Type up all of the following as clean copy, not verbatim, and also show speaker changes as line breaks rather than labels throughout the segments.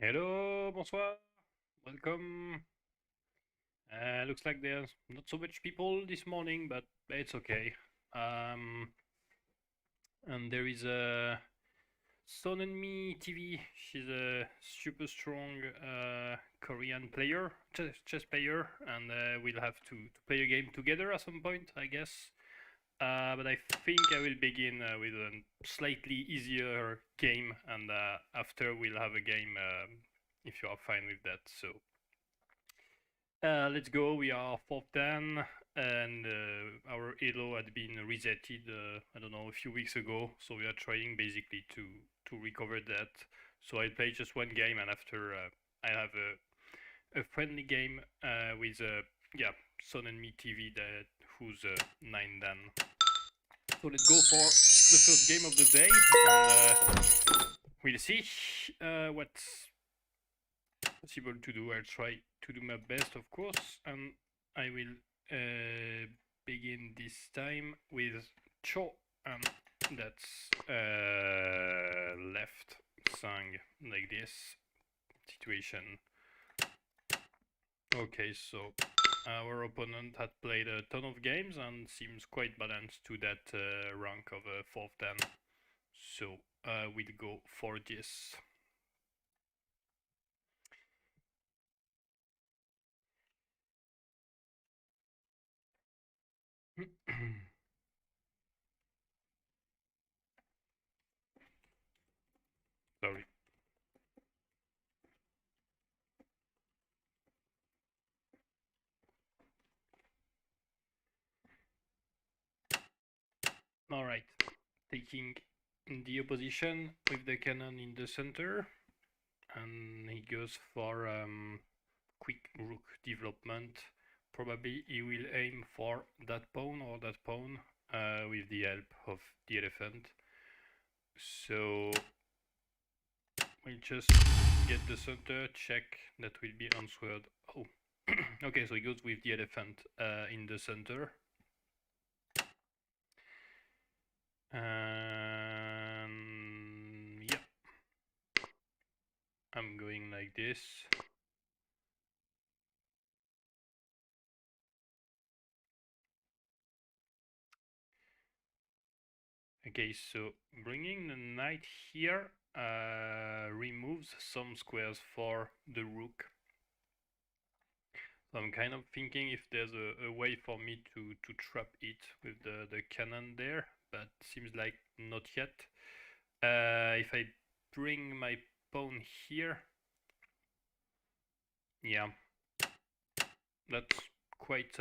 Hello, bonsoir, welcome. Looks like there's not so much people this morning, but it's okay. Um, and there is a Son and Me TV. She's a super strong Korean player, chess player, and we'll have to play a game together at some point, I guess. But I think I will begin with a slightly easier game, and after we'll have a game if you are fine with that. So let's go. We are fourth dan, and our elo had been resetted. I don't know, a few weeks ago. So we are trying basically to recover that. So I play just one game, and after I have a friendly game with yeah, Son and Me TV that who's 9 dan. So let's go for the first game of the day, and we'll see what's possible to do. I'll try to do my best, of course, and I will begin this time with Cho, and that's left sang like this situation. Okay, so our opponent had played a ton of games and seems quite balanced to that rank of 4th dan. So we'll go for this. Sorry. All right, taking the opposition with the cannon in the center, and he goes for quick rook development. Probably he will aim for that pawn or that pawn with the help of the elephant. So we'll just get the center, check, that will be answered. Oh, okay, so he goes with the elephant in the center. Yeah, I'm going like this. Okay, so bringing the knight here removes some squares for the rook. So I'm kind of thinking if there's a way for me to trap it with the cannon there, but seems like not yet. If I bring my pawn here, yeah, that's quite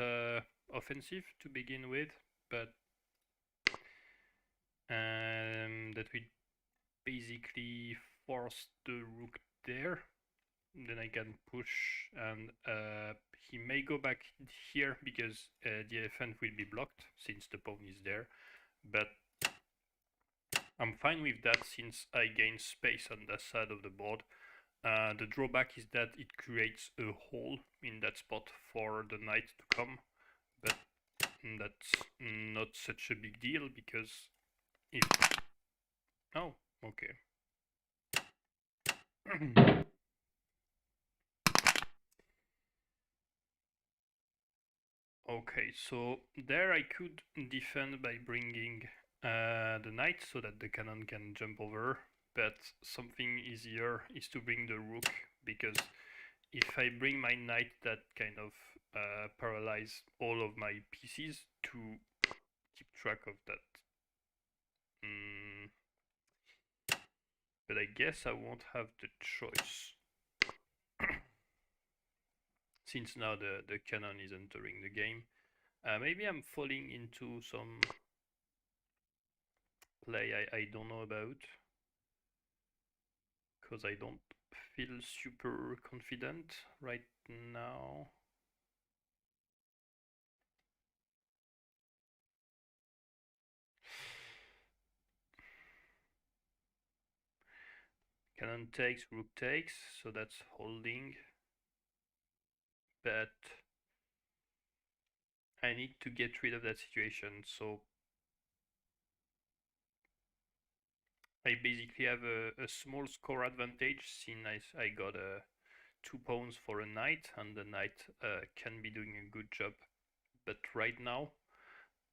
offensive to begin with, but that will basically force the rook there. Then I can push, and he may go back here because the elephant will be blocked since the pawn is there, but I'm fine with that since I gain space on that side of the board. The drawback is that it creates a hole in that spot for the knight to come, but that's not such a big deal because if... Oh, okay. Okay, so there I could defend by bringing the knight so that the cannon can jump over, but something easier is to bring the rook, because if I bring my knight, that kind of paralyze all of my pieces to keep track of that. But I guess I won't have the choice. Since now the cannon is entering the game. Maybe I'm falling into some play I don't know about, because I don't feel super confident right now. Cannon takes, rook takes, so that's holding. But I need to get rid of that situation, so I basically have a small score advantage since I got 2 pawns for a knight, and the knight can be doing a good job. But right now,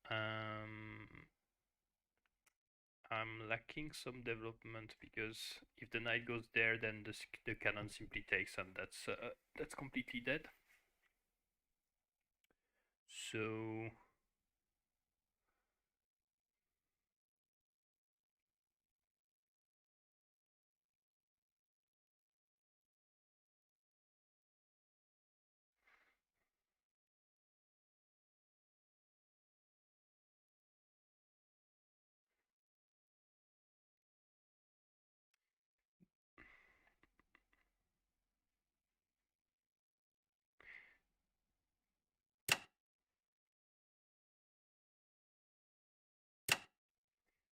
um, I'm lacking some development because if the knight goes there, then the cannon simply takes, and that's completely dead. So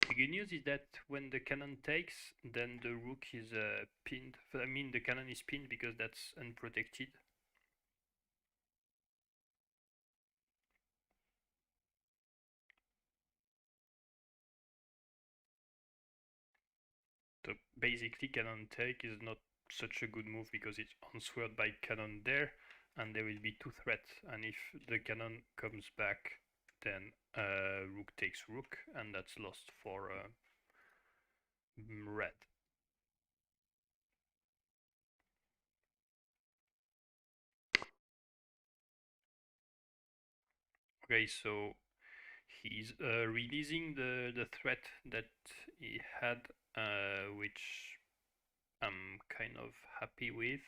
the good news is that when the cannon takes, then the rook is pinned. I mean, the cannon is pinned because that's unprotected. So basically, cannon take is not such a good move because it's answered by cannon there, and there will be two threats. And if the cannon comes back, then rook takes rook, and that's lost for red. Okay, so he's releasing the threat that he had, which I'm kind of happy with.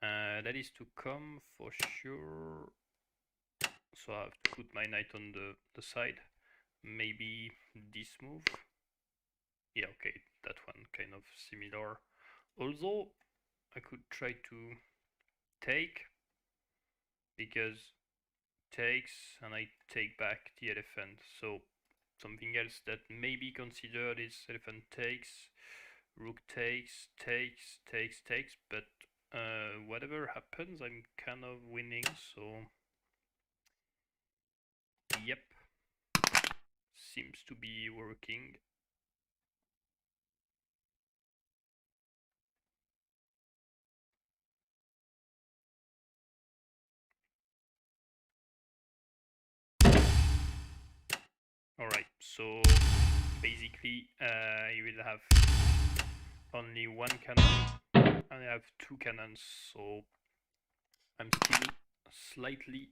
That is to come for sure. So I have to put my knight on the side. Maybe this move. Yeah, okay, that one kind of similar. Although I could try to take, because takes and I take back the elephant. So something else that may be considered is elephant takes, rook takes, takes, but whatever happens, I'm kind of winning, so yep, seems to be working. Alright, so basically you will have only one cannon, and I have two cannons, so I'm still slightly...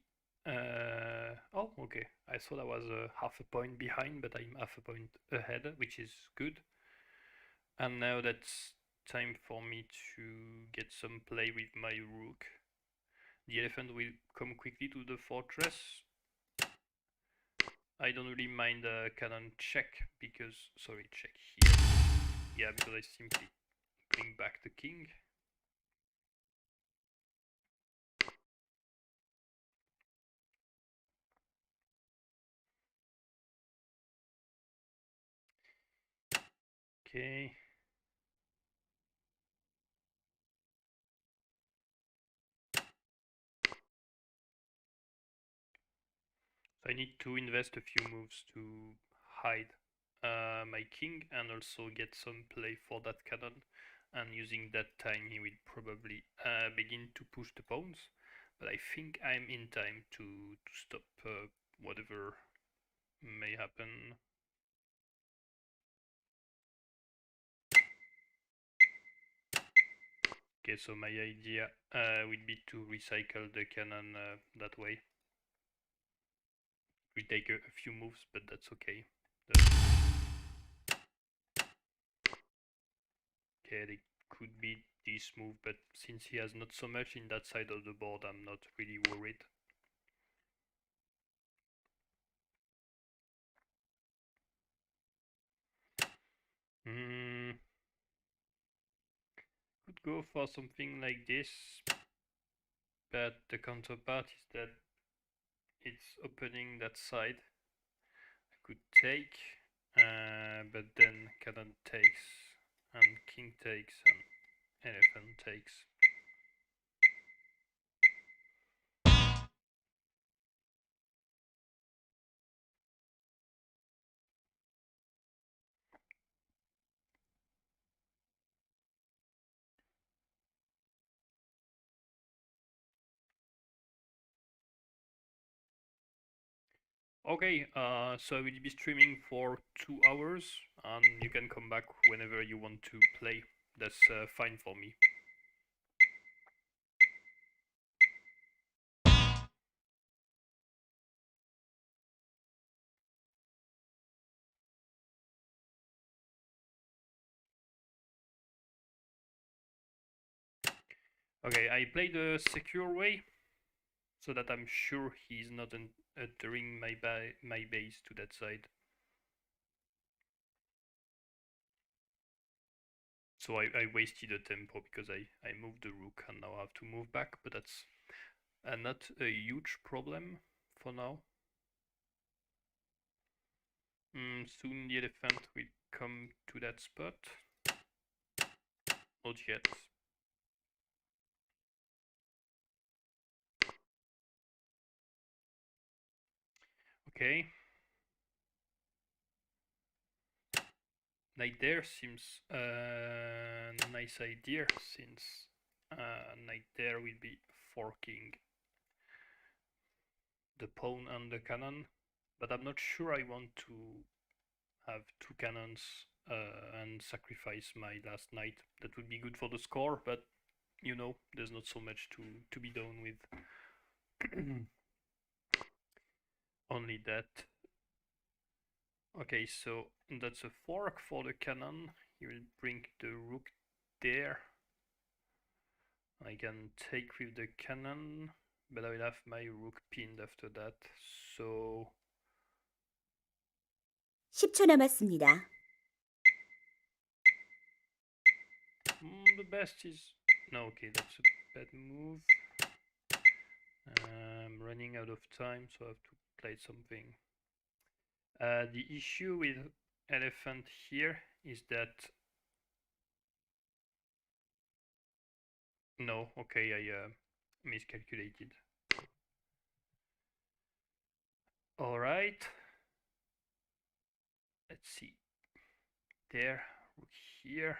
oh, okay, I thought I was half a point behind, but I'm half a point ahead, which is good. And now that's time for me to get some play with my rook. The elephant will come quickly to the fortress. I don't really mind a cannon check because, sorry, check here. Yeah, because I simply bring back the king. Okay. So I need to invest a few moves to hide my king and also get some play for that cannon. And using that time, he will probably begin to push the pawns. But I think I'm in time to stop whatever may happen. Okay, so my idea would be to recycle the cannon that way. We take a few moves, but that's okay. Okay, they could be this move, but since he has not so much in that side of the board, I'm not really worried. Could go for something like this, but the counterpart is that it's opening that side. I could take, but then cannon takes, and king takes, and elephant takes. Okay, so I will be streaming for 2 hours, and you can come back whenever you want to play. That's fine for me. Okay, I play the secure way, so that I'm sure he's not entering my base to that side. So I wasted a tempo because I moved the rook and now I have to move back, but that's not a huge problem for now. Soon the elephant will come to that spot. Not yet. Okay. Knight there seems a nice idea, since knight there will be forking the pawn and the cannon, but I'm not sure I want to have two cannons and sacrifice my last knight. That would be good for the score, but you know, there's not so much to be done with. Only that. Okay, so that's a fork for the cannon. He will bring the rook there. I can take with the cannon, but I will have my rook pinned after that. So
10초 남았습니다.
the best is no. Okay, that's a bad move. I'm running out of time, so I have to play something. The issue with elephant here is that no. Okay, I miscalculated. All right. Let's see. There, rook here.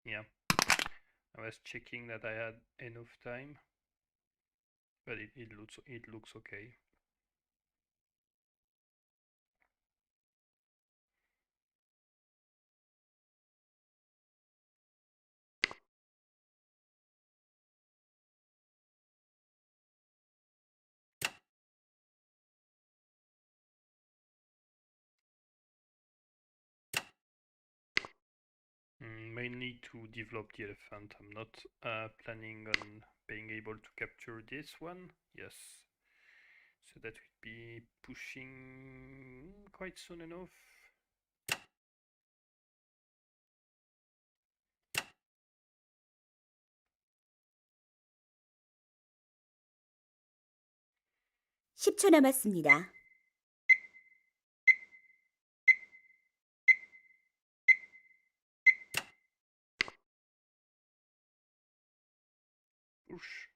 Yeah, I was checking that I had enough time, but it looks okay. Mainly to develop the elephant. I'm not planning on being able to capture this one. Yes, so that would be pushing quite soon enough.
(10초) 남았습니다.
Push.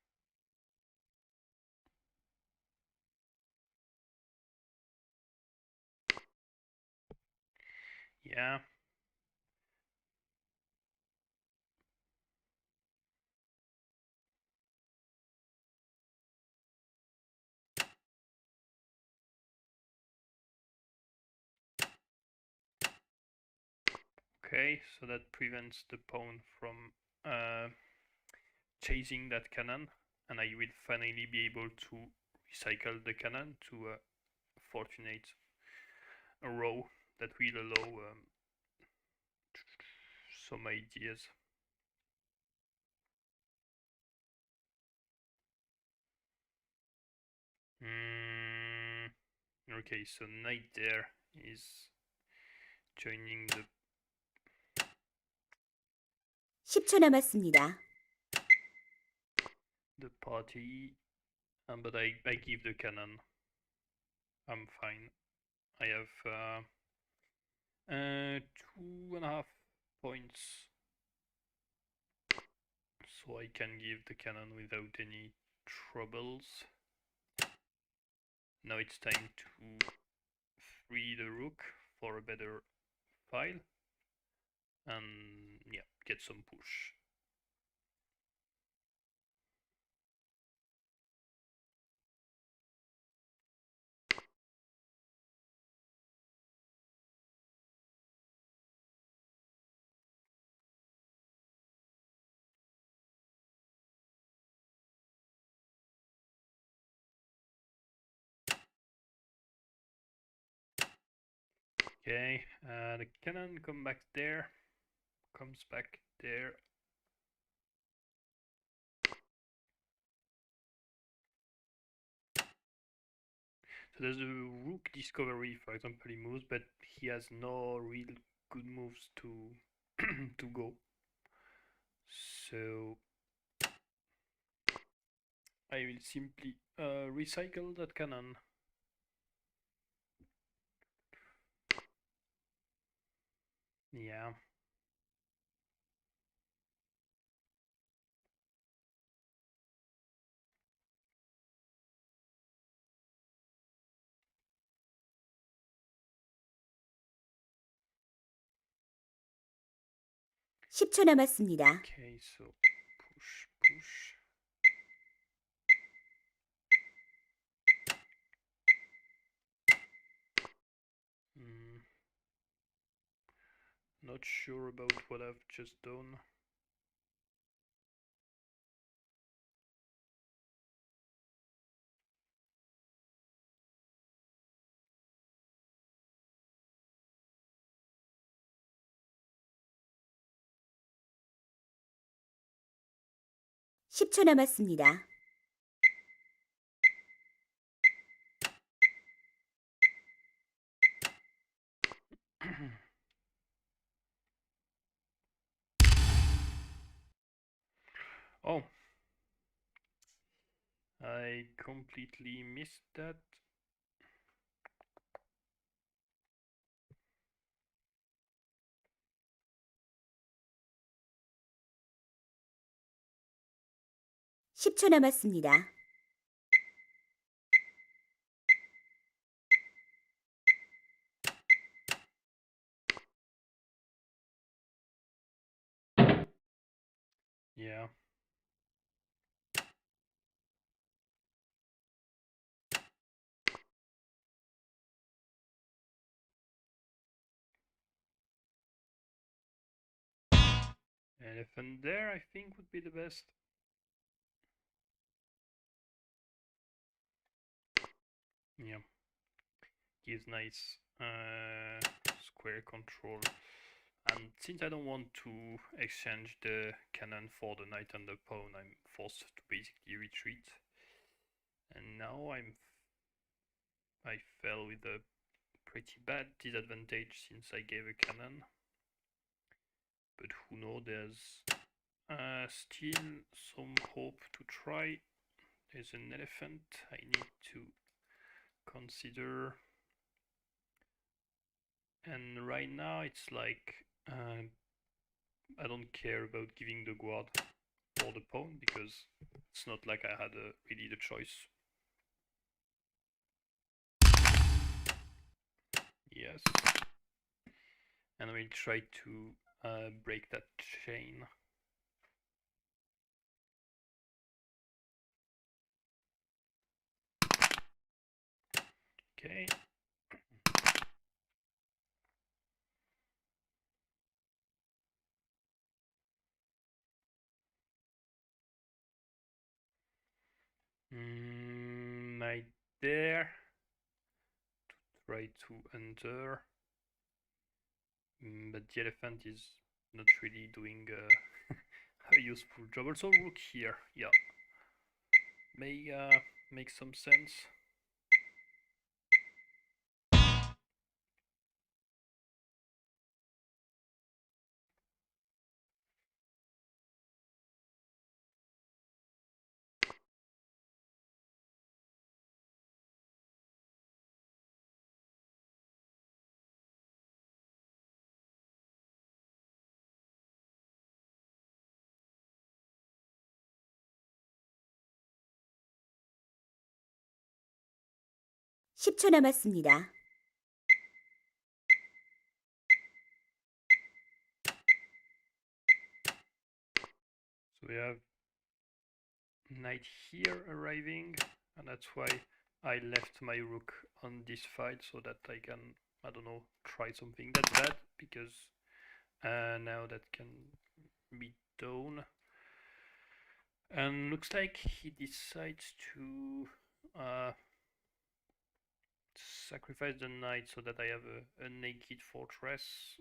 Yeah. Okay, so that prevents the pawn from chasing that cannon, and I will finally be able to recycle the cannon to a fortunate row that will allow some ideas. Okay, so knight there is joining
10초 남았습니다.
the party, but I give the cannon. I'm fine. I have 2.5 points, so I can give the cannon without any troubles. Now it's time to free the rook for a better file and yeah, get some push. Okay, the cannon comes back there. So there's the rook discovery, for example, he moves, but he has no real good moves to to go. So I will simply recycle that cannon. Yeah.
(10초) 남았습니다.
Okay, so push. Not sure about what I've just done.
(10초) 남았습니다.
Oh, I completely missed that.
(10초) 남았습니다.
Yeah. Elephant there, I think, would be the best. Yeah. Gives nice square control. And since I don't want to exchange the cannon for the knight and the pawn, I'm forced to basically retreat. And now I fell with a pretty bad disadvantage since I gave a cannon. But who knows, there's still some hope to try. There's an elephant I need to consider. And right now it's like I don't care about giving the guard or the pawn because it's not like I had really the choice. Yes. And we'll try to break that chain. Okay. Knight there. Try to enter. But the elephant is not really doing a useful job. Also rook here, yeah. May make some sense.
(10초) 남았습니다.
So we have knight here arriving, and that's why I left my rook on this fight so that I can, I don't know, try something. That's bad because now that can be done. And looks like he decides to sacrifice the knight so that I have a naked fortress,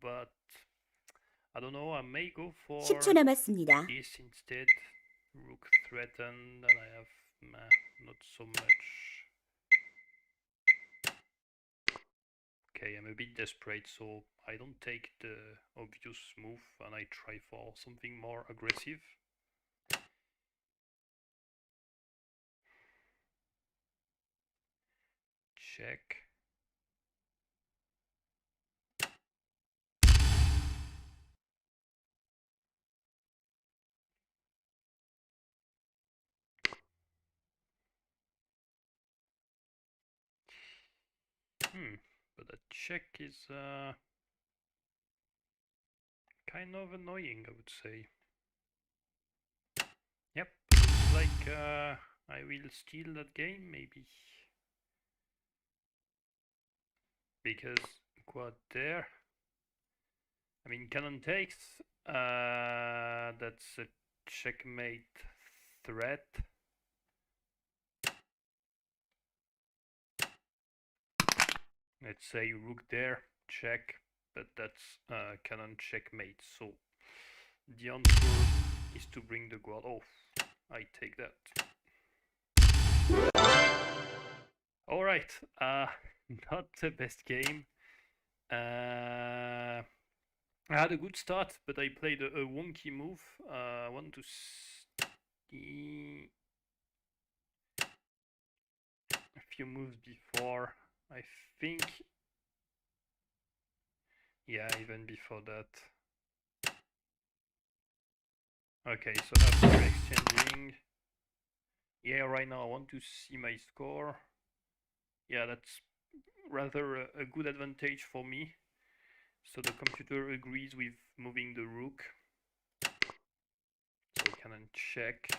but I don't know, I may go for
10초 남았습니다.
this instead. Rook threatened, and I have not so much. Okay, I'm a bit desperate, so I don't take the obvious move and I try for something more aggressive. Check. But that check is kind of annoying, I would say. Yep, looks like I will steal that game, maybe. Because quad there. I mean, cannon takes. That's a checkmate threat. Let's say rook there, check, but that's cannon checkmate. So the answer is to bring the guard. Oh, I take that. All right, not the best game. I had a good start, but I played a wonky move. I want to see a few moves before. I think, yeah, even before that. Okay, so after exchanging, yeah, right now I want to see my score. Yeah, that's rather a good advantage for me. So the computer agrees with moving the rook. So cannon check.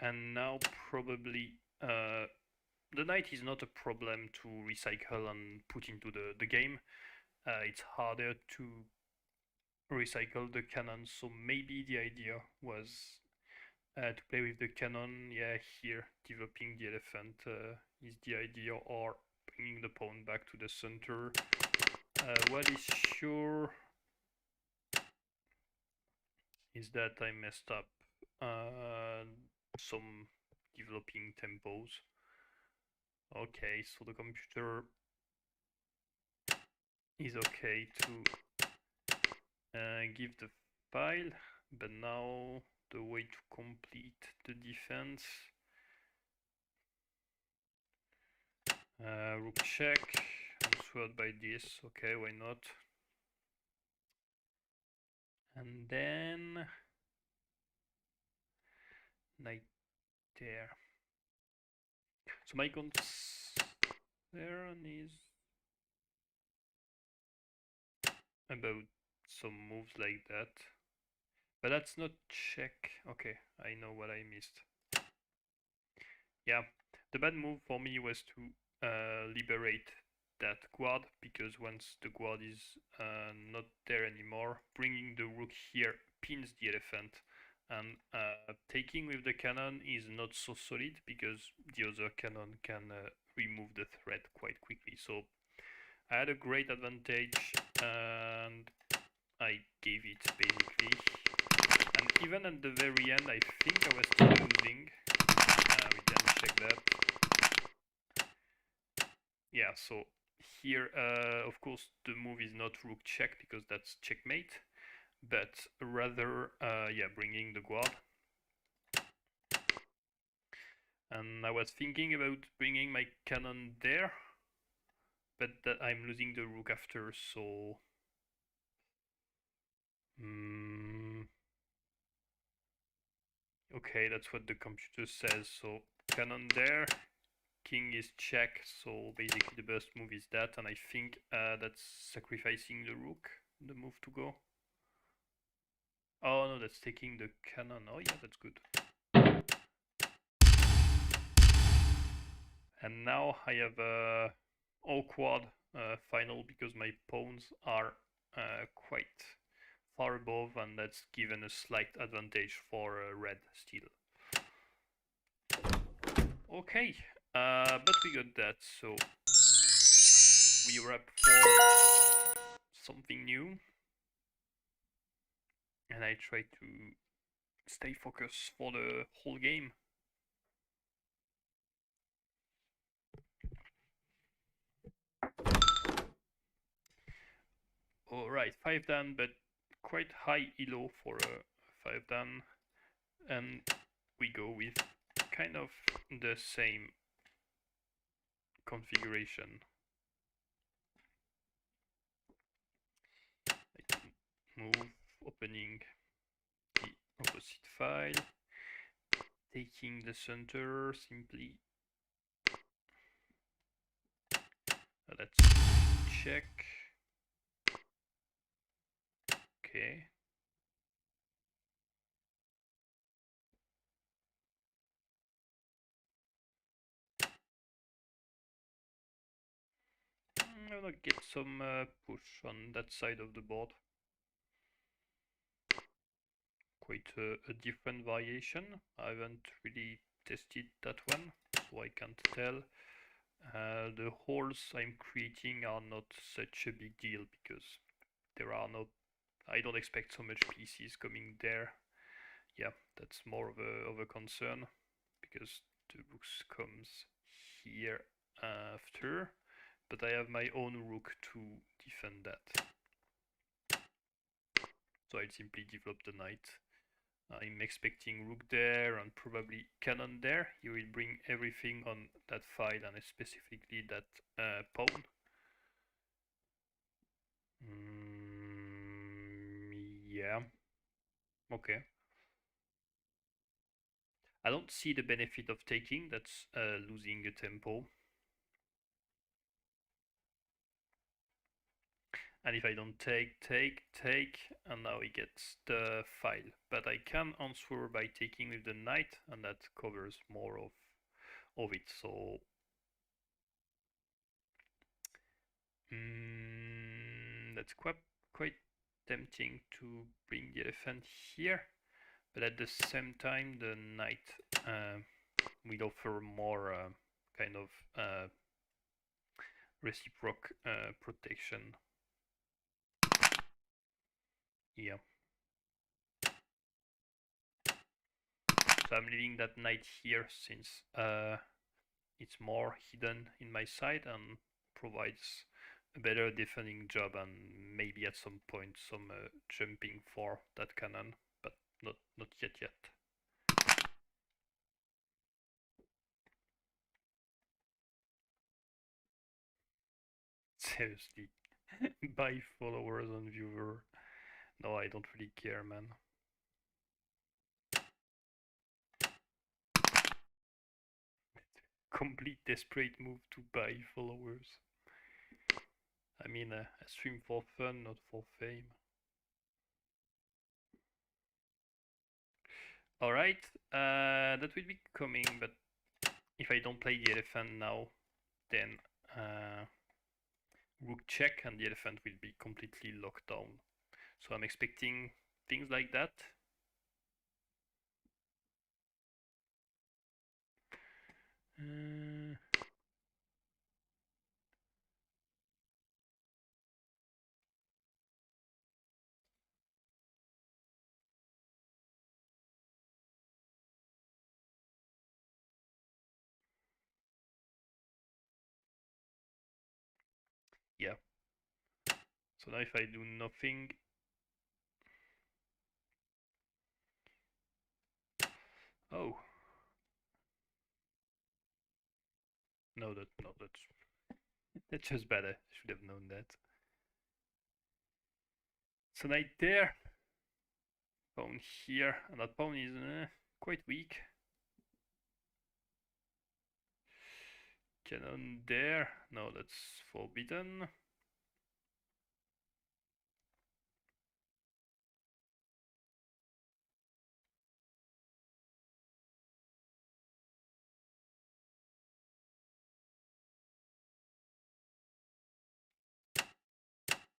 And now probably the knight is not a problem to recycle and put into the game. It's harder to recycle the cannon, so maybe the idea was to play with the cannon. Yeah, here developing the elephant is the idea, or bringing the pawn back to the center. What is sure is that I messed up some developing tempos. Okay, so the computer is okay to give the file, but now the way to complete the defense. Rook check, answered by this, okay, why not? And then knight there. So my concern is about some moves like that. But that's not check. Okay, I know what I missed. Yeah, the bad move for me was to liberate that guard, because once the guard is not there anymore, bringing the rook here pins the elephant, and taking with the cannon is not so solid because the other cannon can remove the threat quite quickly. So I had a great advantage and I gave it basically. And even at the very end, I think I was still losing. We can check that. Yeah, so here, of course, the move is not rook check because that's checkmate, but rather, yeah, bringing the guard. And I was thinking about bringing my cannon there, but that I'm losing the rook after, so... Okay, that's what the computer says, so cannon there, king is check, so basically the best move is that, and I think that's sacrificing the rook, the move to go. Oh no, that's taking the cannon. Oh yeah, that's good. And now I have a awkward final because my pawns are quite far above, and that's given a slight advantage for red still. Okay, But we got that, so we were up for something new. And I try to stay focused for the whole game. Alright, 5 down, but quite high elo for a 5 down. And we go with kind of the same configuration. I can move, opening the opposite file, taking the center simply. Let's check. Okay. I'm gonna get some push on that side of the board. Quite a different variation. I haven't really tested that one, so I can't tell. The holes I'm creating are not such a big deal because there are no, I don't expect so much pieces coming there. Yeah, that's more of a concern because the rooks comes here after, but I have my own rook to defend that. So I'll simply develop the knight. I'm expecting rook there and probably cannon there. He will bring everything on that file and specifically that pawn. Yeah. Okay. I don't see the benefit of taking. That's losing a tempo. And if I don't take, and now he gets the file. But I can answer by taking with the knight, and that covers more of it. So that's quite tempting to bring the elephant here, but at the same time the knight will offer more kind of reciproc protection. Yeah. So I'm leaving that knight here since it's more hidden in my side and provides a better defending job, and maybe at some point some jumping for that cannon, but not yet. Seriously, buy followers and viewer. No, I don't really care, man. Complete desperate move to buy followers. I mean, I stream for fun, not for fame. Alright, that will be coming, but if I don't play the elephant now, then rook check and the elephant will be completely locked down. So I'm expecting things like that. Yeah. So now if I do nothing, oh. No, that's just bad. I should have known that. So knight there, pawn here, and that pawn is quite weak. Cannon there, no, that's forbidden.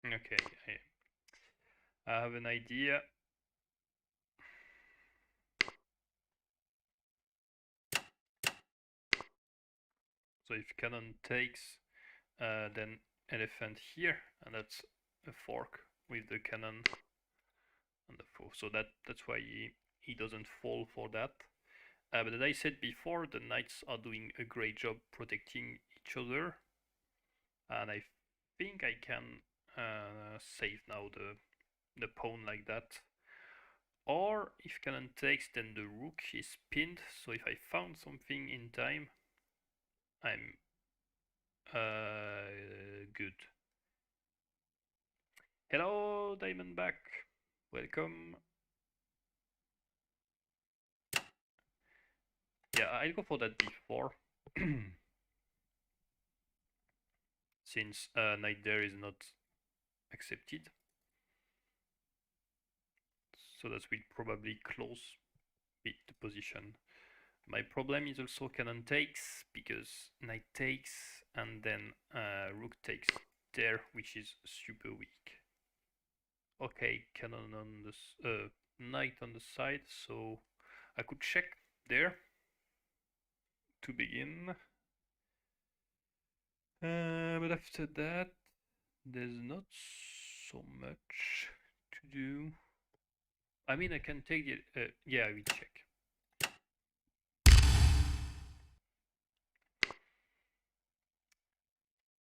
Okay, I have an idea. So if cannon takes, then elephant here, and that's a fork with the cannon on the foe. So that's why he doesn't fall for that. But as I said before, the knights are doing a great job protecting each other, and I think I can save now the pawn like that. Or if cannon takes, then the rook is pinned. So if I found something in time, I'm good. Hello, Diamondback. Welcome. Yeah, I'll go for that before. Since knight there is not accepted. So that will probably close bit the position. My problem is also cannon takes, because knight takes and then rook takes there, which is super weak. Okay, cannon on the knight on the side, so I could check there to begin. But after that, there's not so much to do. I mean, I can take it. Yeah, I will check.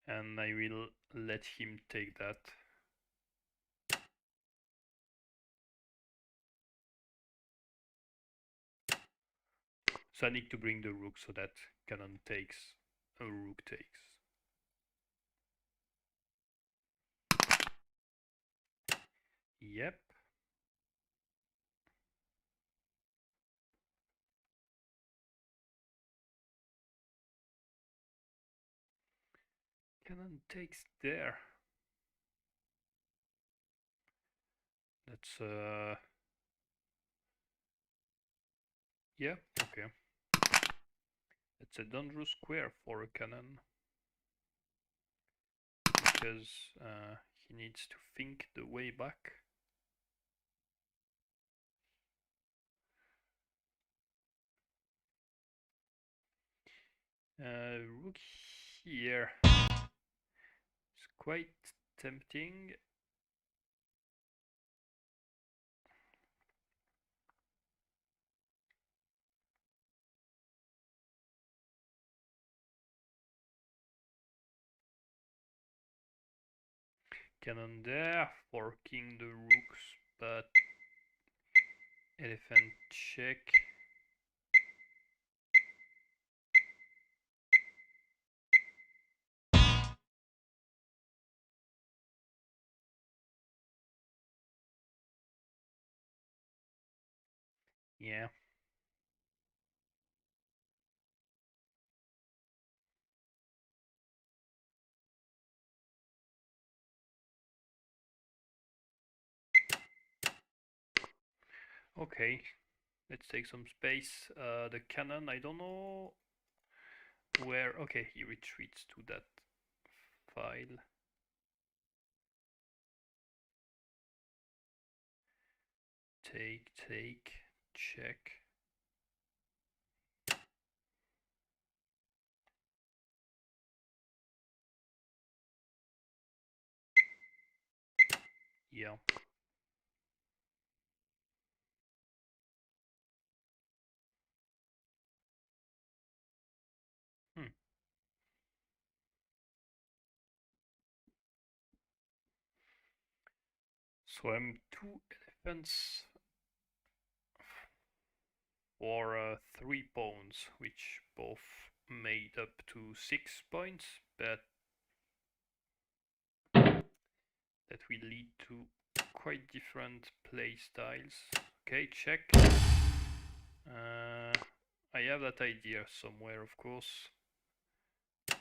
And I will let him take that. So I need to bring the rook so that cannon takes, a rook takes. Yep. Cannon takes there. That's yeah, okay. It's a dangerous square for a cannon, because he needs to think the way back. Rook here is quite tempting. Cannon there, forking the rooks, but elephant check. Yeah. Okay, let's take some space. The cannon, I don't know where. Okay, he retreats to that file. Take, check. Yeah. Hmm. So I'm 2 elephants for 3 pawns, which both made up to 6 points, but that will lead to quite different play styles. Okay, check. I have that idea somewhere, of course,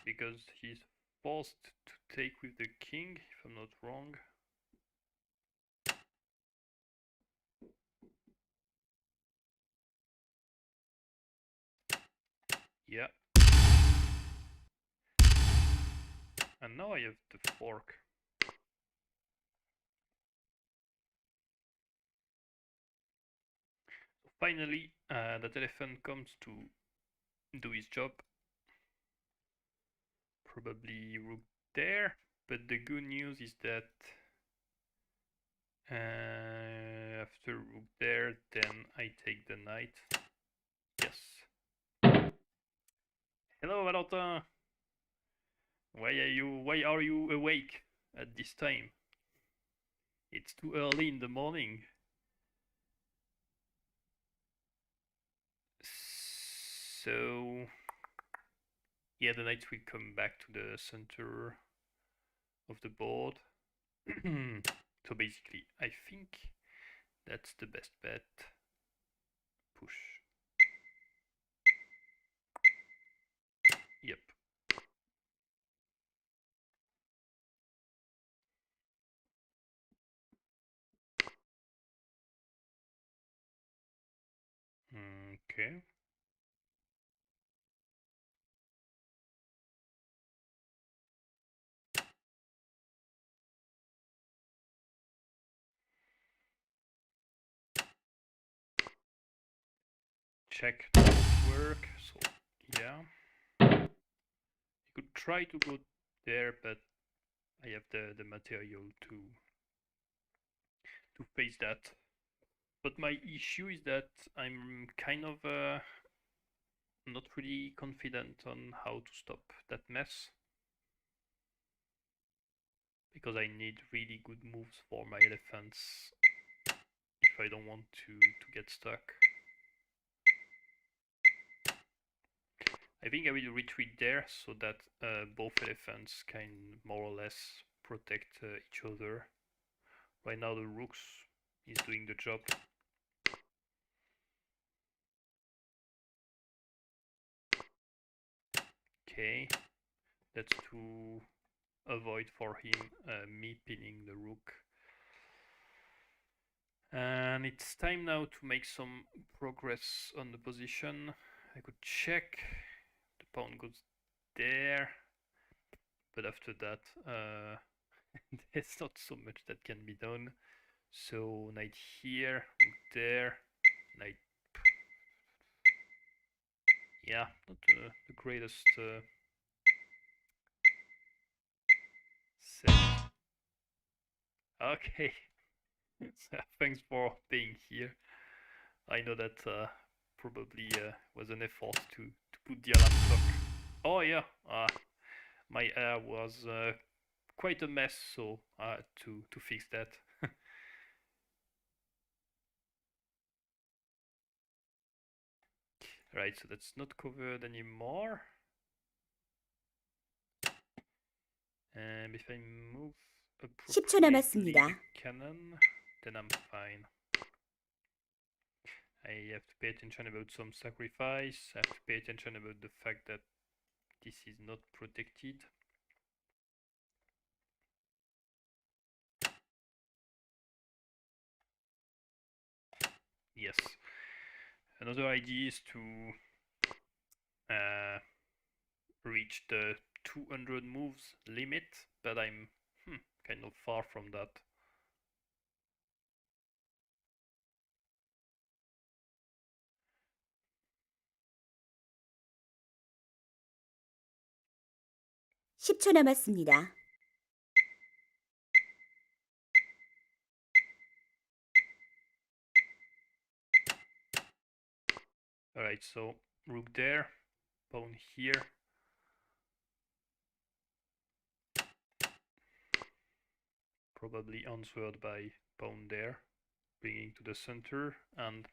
because he's forced to take with the king, if I'm not wrong. Yeah. And now I have the fork. So finally, that elephant comes to do his job. probably rook there. But the good news is that after rook there, then I take the knight. Yes. Hello, Valentin. Why are you awake at this time? It's too early in the morning. So yeah, the knight will come back to the center of the board. So basically, I think that's the best bet. Push. Yep. Okay. Check doesn't work. So yeah, you could try to go there, but I have the material to face that. But my issue is that I'm kind of not really confident on how to stop that mess, because I need really good moves for my elephants if I don't want to get stuck. I think I will retreat there so that both elephants can more or less protect each other. Right now the rooks is doing the job. Okay, that's to avoid for him me pinning the rook. And it's time now to make some progress on the position. I could check. The pawn goes there. But after that, there's not so much that can be done. So knight here, rook there, knight. Yeah, not the greatest set. Okay, thanks for being here. I know that probably was an effort to put the alarm clock. Oh yeah, my hair was quite a mess, so I had to fix that. Right, so that's not covered anymore. And if I move
10초
appropriately
남았습니다.
the cannon, then I'm fine. I have to pay attention about some sacrifice. I have to pay attention about the fact that this is not protected. Yes. Another idea is to reach the 200 moves limit, but I'm kind of far from that.
(10초) 남았습니다.
Alright, so rook there, pawn here. Probably answered by pawn there, bringing to the center, and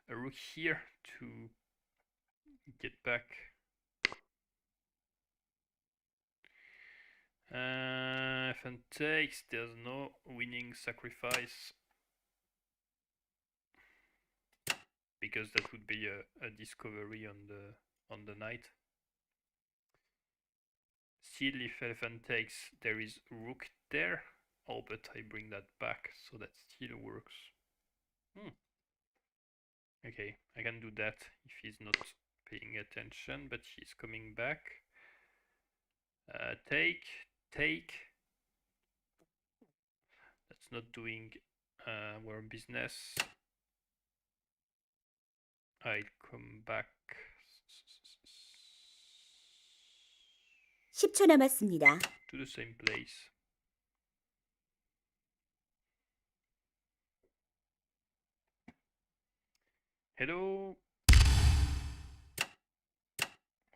a rook here to get back. F takes, there's no winning sacrifice, because that would be a discovery on the knight. Still, if elephant takes, there is rook there. Oh, but I bring that back, so that still works. Okay, I can do that if he's not paying attention, but he's coming back. Take. That's not doing our business. I'll come back.
10초 남았습니다.
to the same place. Hello.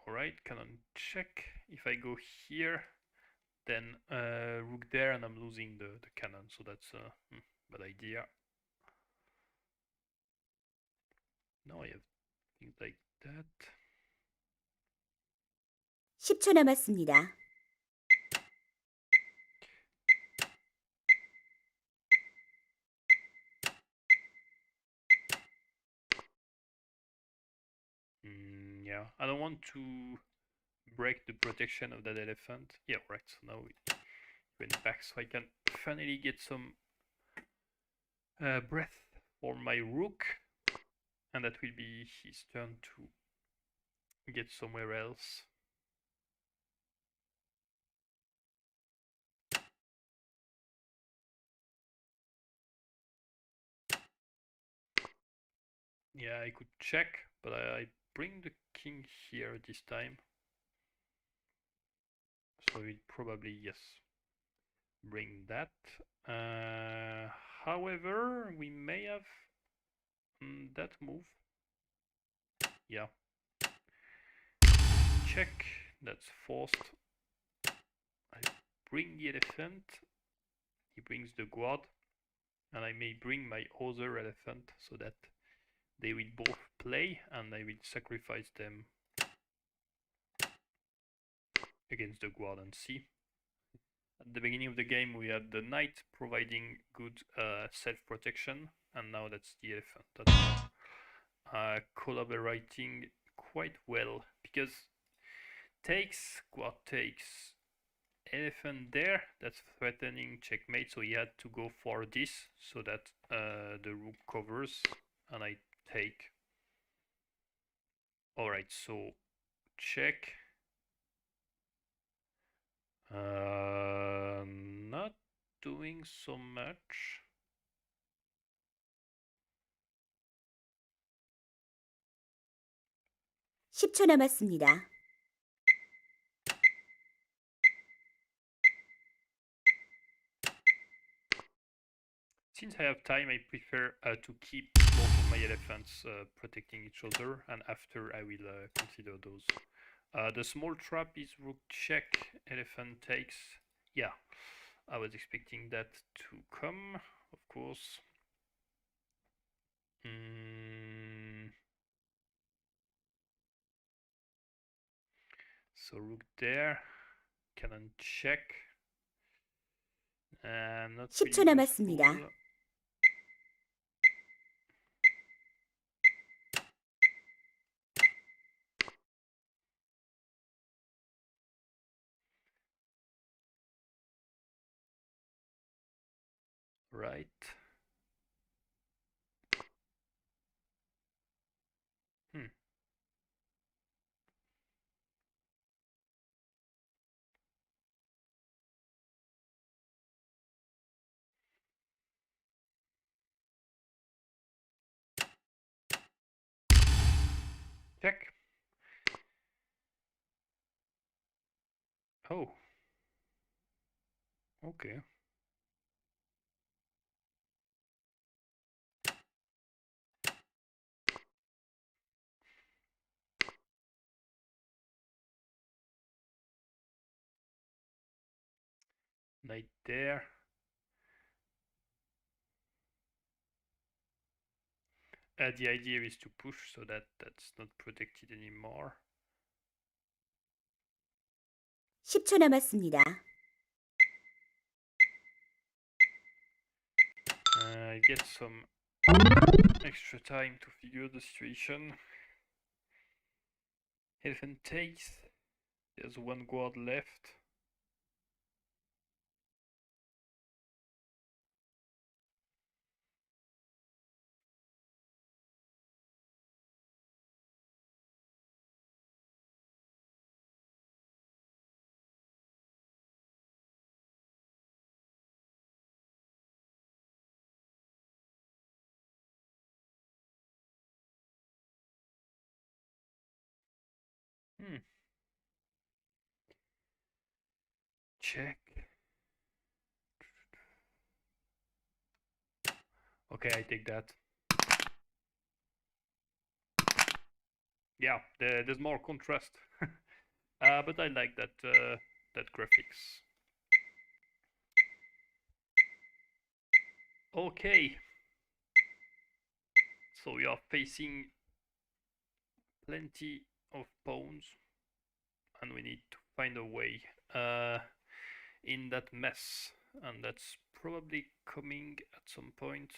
Alright, cannon check. If I go here, then rook there and I'm losing the cannon, so that's a bad idea. Now I have things like that.
10초 남았습니다.
Yeah, I don't want to break the protection of that elephant. Yeah, right, so now we went back so I can finally get some breath for my rook, and that will be his turn to get somewhere else. Yeah, I could check, but I bring the king here this time. So it probably, yes, bring that. However, we may have that move. Yeah. Check, that's forced. I bring the elephant, he brings the guard, and I may bring my other elephant so that they will both play and I will sacrifice them against the guard and see. At the beginning of the game we had the knight providing good self-protection, and now that's the elephant that's collaborating quite well, because takes, guard takes, elephant there, that's threatening checkmate, so he had to go for this so that the rook covers and I take. Alright, so check. Not doing so much.
(10초) 남았습니다.
Since I have time, I prefer to keep both of my elephants protecting each other, and after I will consider those. The small trap is rook check, elephant takes. Yeah, I was expecting that to come, of course. So rook there, cannon check. Not
10초
really
남았습니다.
useful. Right. Check. Oh. Okay. Knight there. The idea is to push so that that's not protected anymore.
10초 남았습니다.
I get some extra time to figure the situation. Elephant takes. There's one guard left. Check. Okay, I take that. Yeah, there's more contrast. But I like that that graphics. Okay. So we are facing plenty of pawns, and we need to find a way in that mess, and that's probably coming at some point.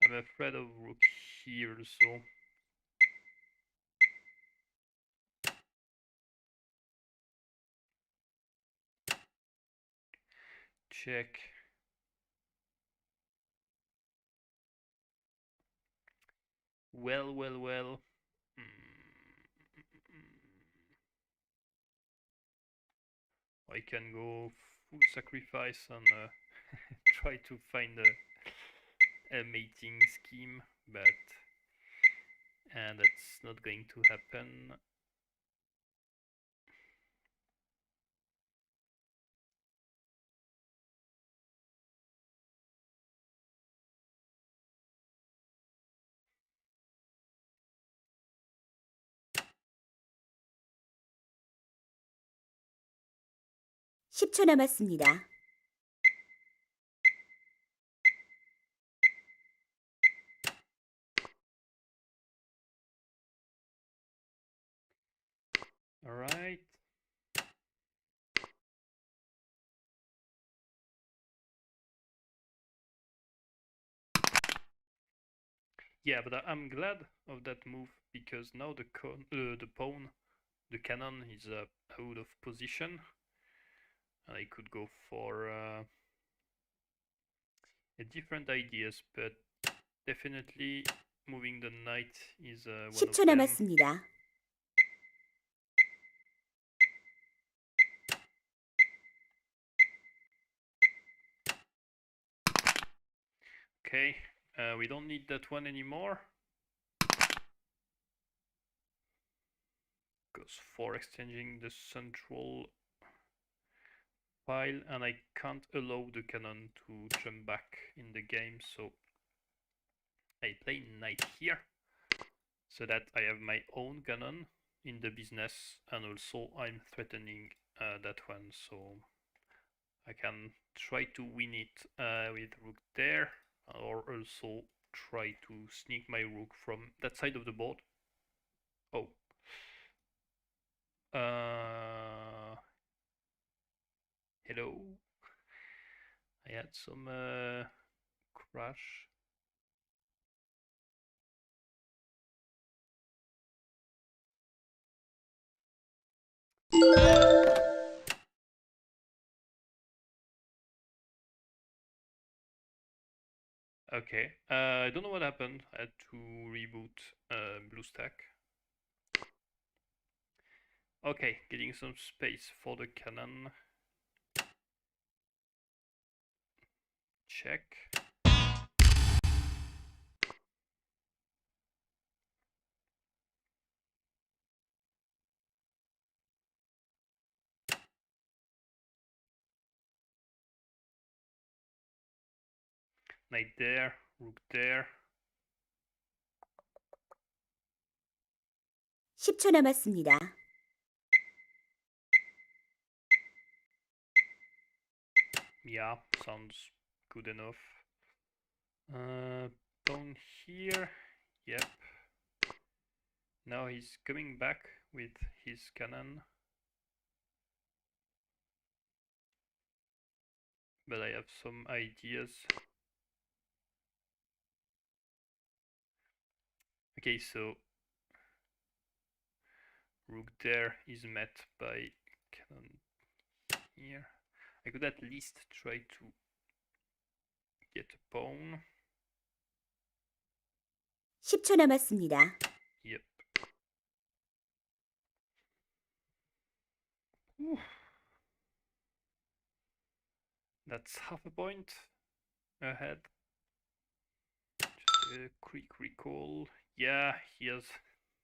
I'm afraid of rook here, so check. Well. I can go full sacrifice and try to find a mating scheme, but that's not going to happen.
10초 남았습니다.
All right. Yeah, but I'm glad of that move because now the pawn, the cannon is out of position. I could go for different ideas, but definitely moving the knight is one of
10초
them.
남았습니다.
Okay, we don't need that one anymore. Goes for exchanging the central file, and I can't allow the cannon to jump back in the game, so I play knight here, so that I have my own cannon in the business, and also I'm threatening that one, so I can try to win it with rook there, or also try to sneak my rook from that side of the board. Oh. Hello. I had some crash. Okay, I don't know what happened. I had to reboot BlueStack. Okay, getting some space for the cannon. Check. Knight there, rook there.
10초 남았습니다.
Yeah, sounds good enough. Pawn here. Yep. Now he's coming back with his cannon. But I have some ideas. Okay, so rook there is met by cannon here. I could at least try to get a pawn.
10초 남았습니다.
Yep. Ooh. That's half a point. ahead. Just a quick recall. Yeah, he has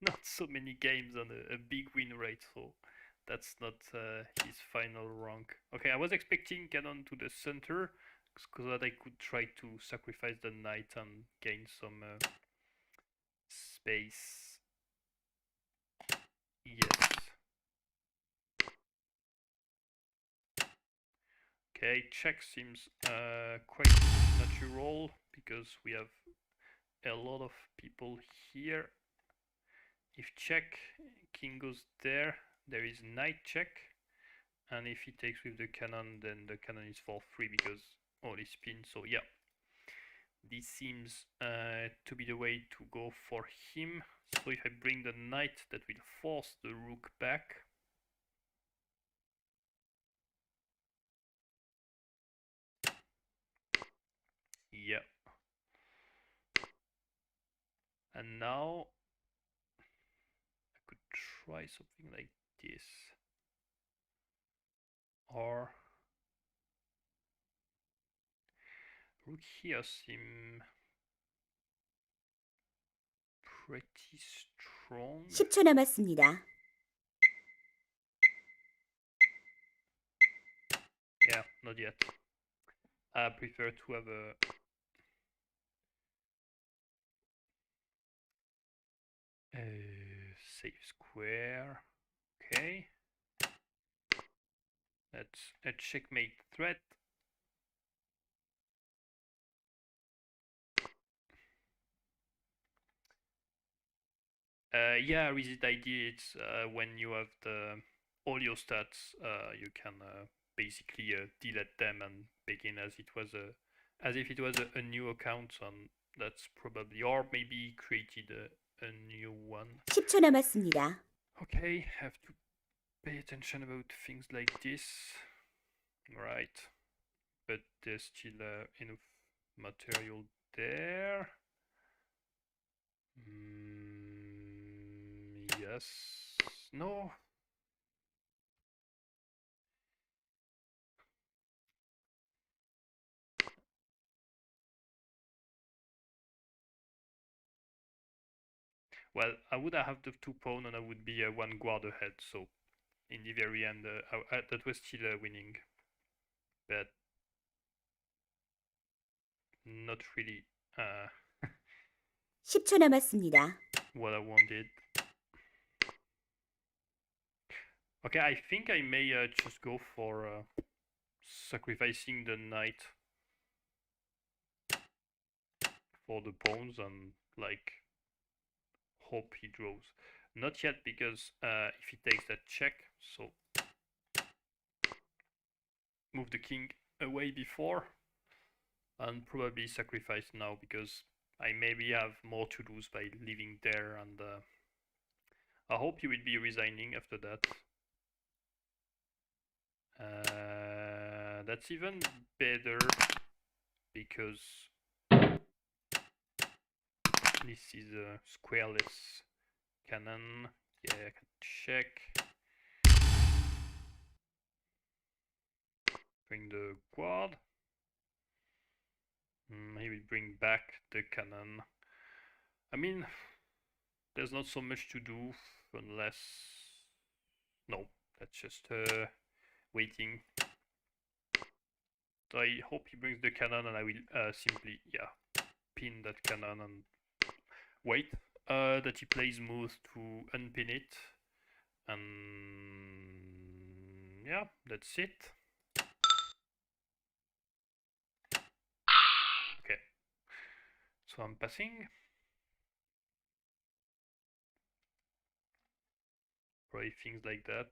not so many games on a big win rate, so that's not his final rank. Okay, I was expecting cannon to the center, so that I could try to sacrifice the knight and gain some space. Yes. Okay, check seems quite natural because we have a lot of people here. If check, king goes there, there is knight check, and if he takes with the cannon, then the cannon is for free because all is pinned. So yeah, this seems to be the way to go for him. So if I bring the knight, that will force the rook back. Yeah. And now I could try something like this. Or rook here seem pretty strong.
10초 남았습니다.
Yeah, not yet. I prefer to have a safe square. Okay. That's a checkmate threat. Yeah, Reset ID, it's when you have all your stats, you can basically delete them and begin as if it was a new account, and that's probably, or maybe created a new one.
10초 남았습니다.
Okay, have to pay attention about things like this. Right, but there's still enough material there. Yes. No. Well, I would have the 2 pawn and I would be 1 guard ahead, so in the very end that was still winning. But not really
10초 남았습니다.
what I wanted. Okay, I think I may just go for sacrificing the knight for the pawns and like hope he draws. Not yet, because if he takes that check, so move the king away before and probably sacrifice now, because I maybe have more to lose by leaving there, and I hope he will be resigning after that. That's even better because this is a squareless cannon. Yeah, I can check. Bring the guard. He will bring back the cannon. I mean, there's not so much to do unless... No, that's just waiting. So I hope he brings the cannon, and I will simply, yeah, pin that cannon and wait that he plays moves to unpin it. And yeah, that's it. Okay, so I'm passing. Probably things like that.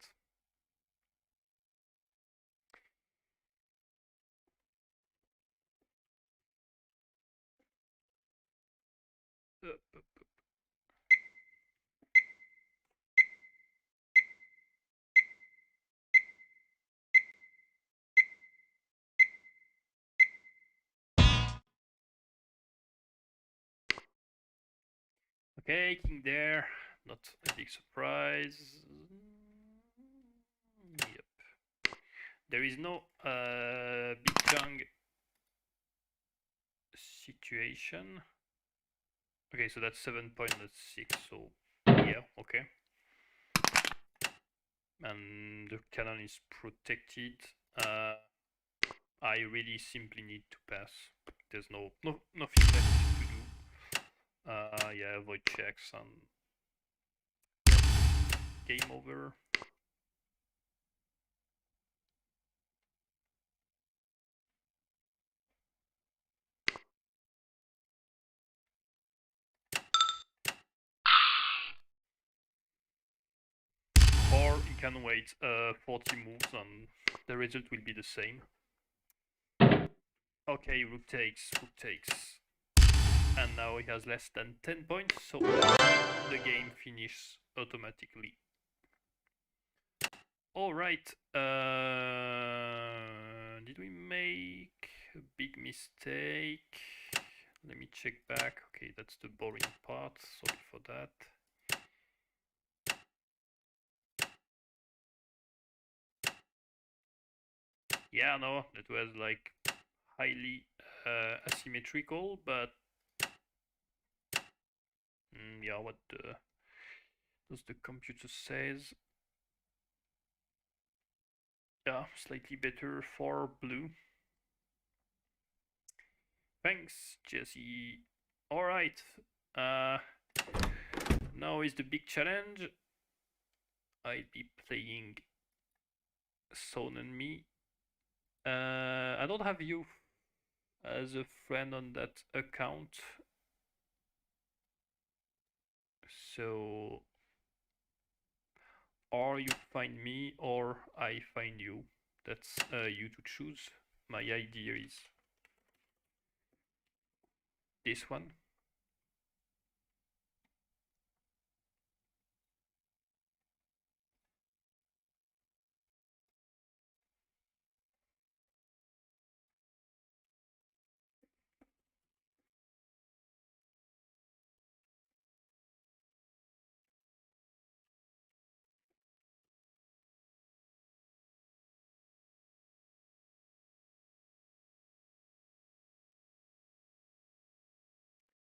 Okay, king there, not a big surprise. Yep. There is no big chunk situation. Okay, so that's 7.6, so yeah, okay. And the cannon is protected. I really simply need to pass. There's nothing left to do. Yeah, avoid checks and game over. Or he can wait 40 moves and the result will be the same. Okay, rook takes. And now he has less than 10 points, so the game finishes automatically. Alright, did we make a big mistake? Let me check back. Okay, that's the boring part, sorry for that. Yeah, no, that was like highly asymmetrical, but yeah, what does the computer says? Yeah, slightly better for blue. Thanks, Jesse. Alright, now is the big challenge. I'll be playing Son and Me. I don't have you as a friend on that account, so or you find me or I find you. That's you to choose. My idea is this one.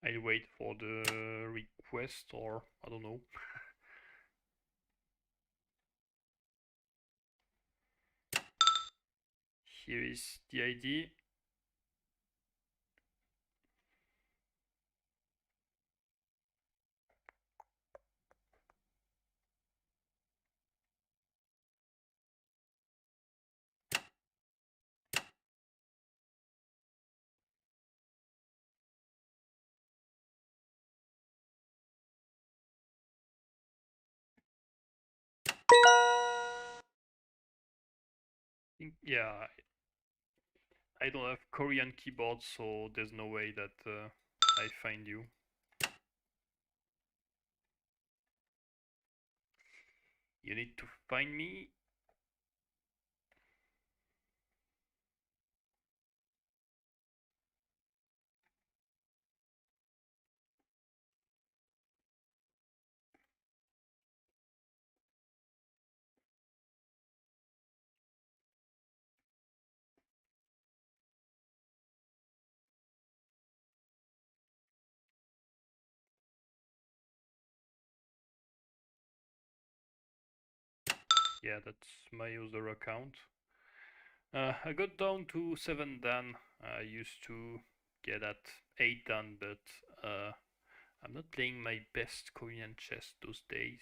I'll wait for the request, or I don't know. Here is the ID. Yeah, I don't have Korean keyboard, so there's no way that I find you. You need to find me. Yeah, that's my other account. I got down to 7 dan. I used to get at 8 dan, but I'm not playing my best Korean chess those days.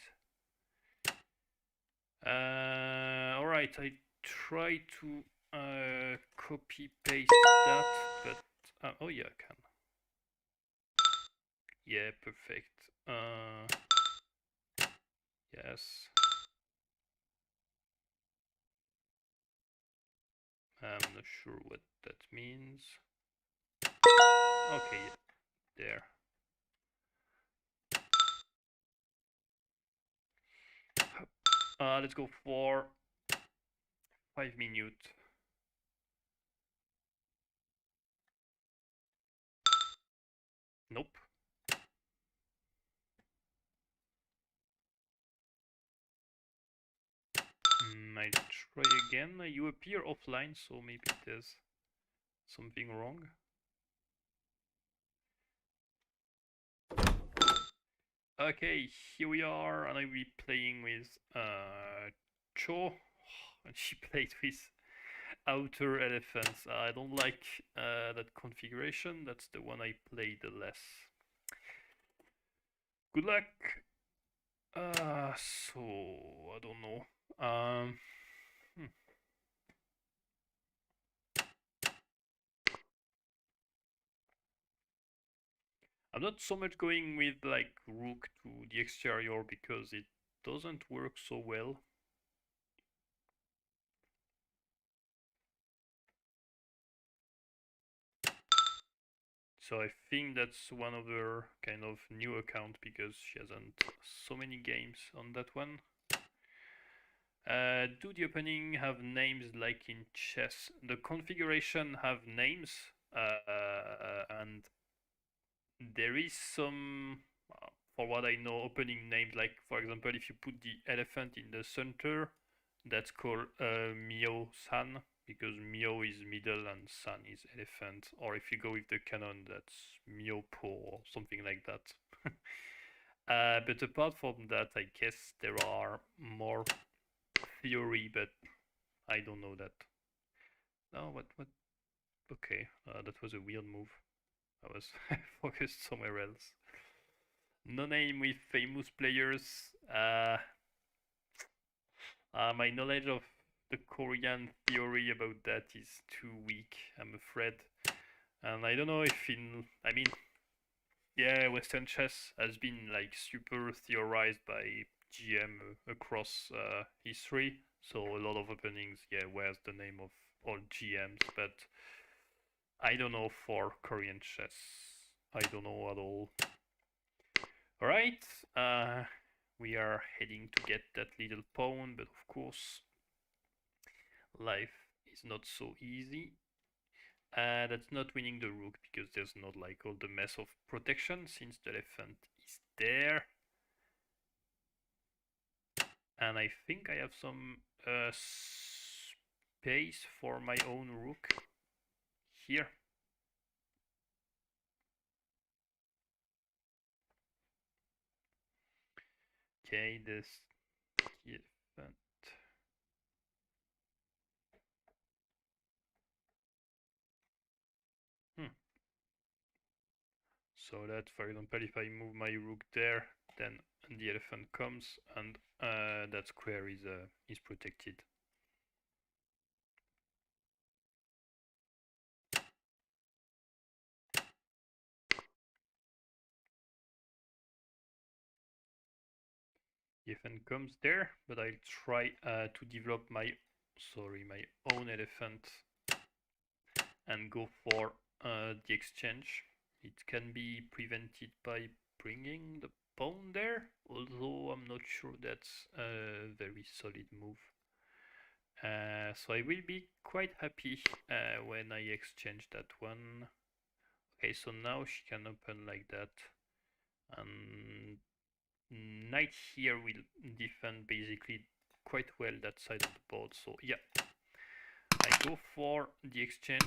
Alright, I try to copy paste that, but oh yeah, I can. Yeah, perfect. Yes. I'm not sure what that means. Okay, yeah, there. Let's go for 5 minutes. Nope. I try again. You appear offline, so maybe there's something wrong. Okay, here we are, and I will be playing with Cho, and she played with outer elephants. I don't like that configuration. That's the one I played the less. Good luck. So I don't know. Hmm. I'm not so much going with like rook to the exterior because it doesn't work so well. So I think that's one of her kind of new account because she hasn't so many games on that one. Do the opening have names like in chess? The configuration have names, and there is some, for what I know, opening names like, for example, if you put the elephant in the center, that's called Mio-san because Mio is middle and San is elephant. Or if you go with the canon, that's Mio-po or something like that. But apart from that, I guess there are more theory, but I don't know that. Oh, what? Okay, that was a weird move. I was focused somewhere else. No name with famous players. My knowledge of the Korean theory about that is too weak, I'm afraid. And I don't know if I mean, yeah, Western chess has been like super theorized by GM across history. So a lot of openings, yeah, where's the name of all GMs, but I don't know for Korean chess. I don't know at all. Alright, we are heading to get that little pawn, but of course, life is not so easy. That's not winning the rook because there's not like all the mess of protection since the elephant is there. And I think I have some space for my own rook here. Okay, this elephant. Hmm. So that, for example, if I move my rook there, then the elephant comes, and that square is protected. The elephant comes there, but I'll try to develop my own elephant and go for the exchange. It can be prevented by bringing the pawn there, although I'm not sure that's a very solid move. So I will be quite happy when I exchange that one. Okay, so now she can open like that, and knight here will defend basically quite well that side of the board. So yeah, I go for the exchange.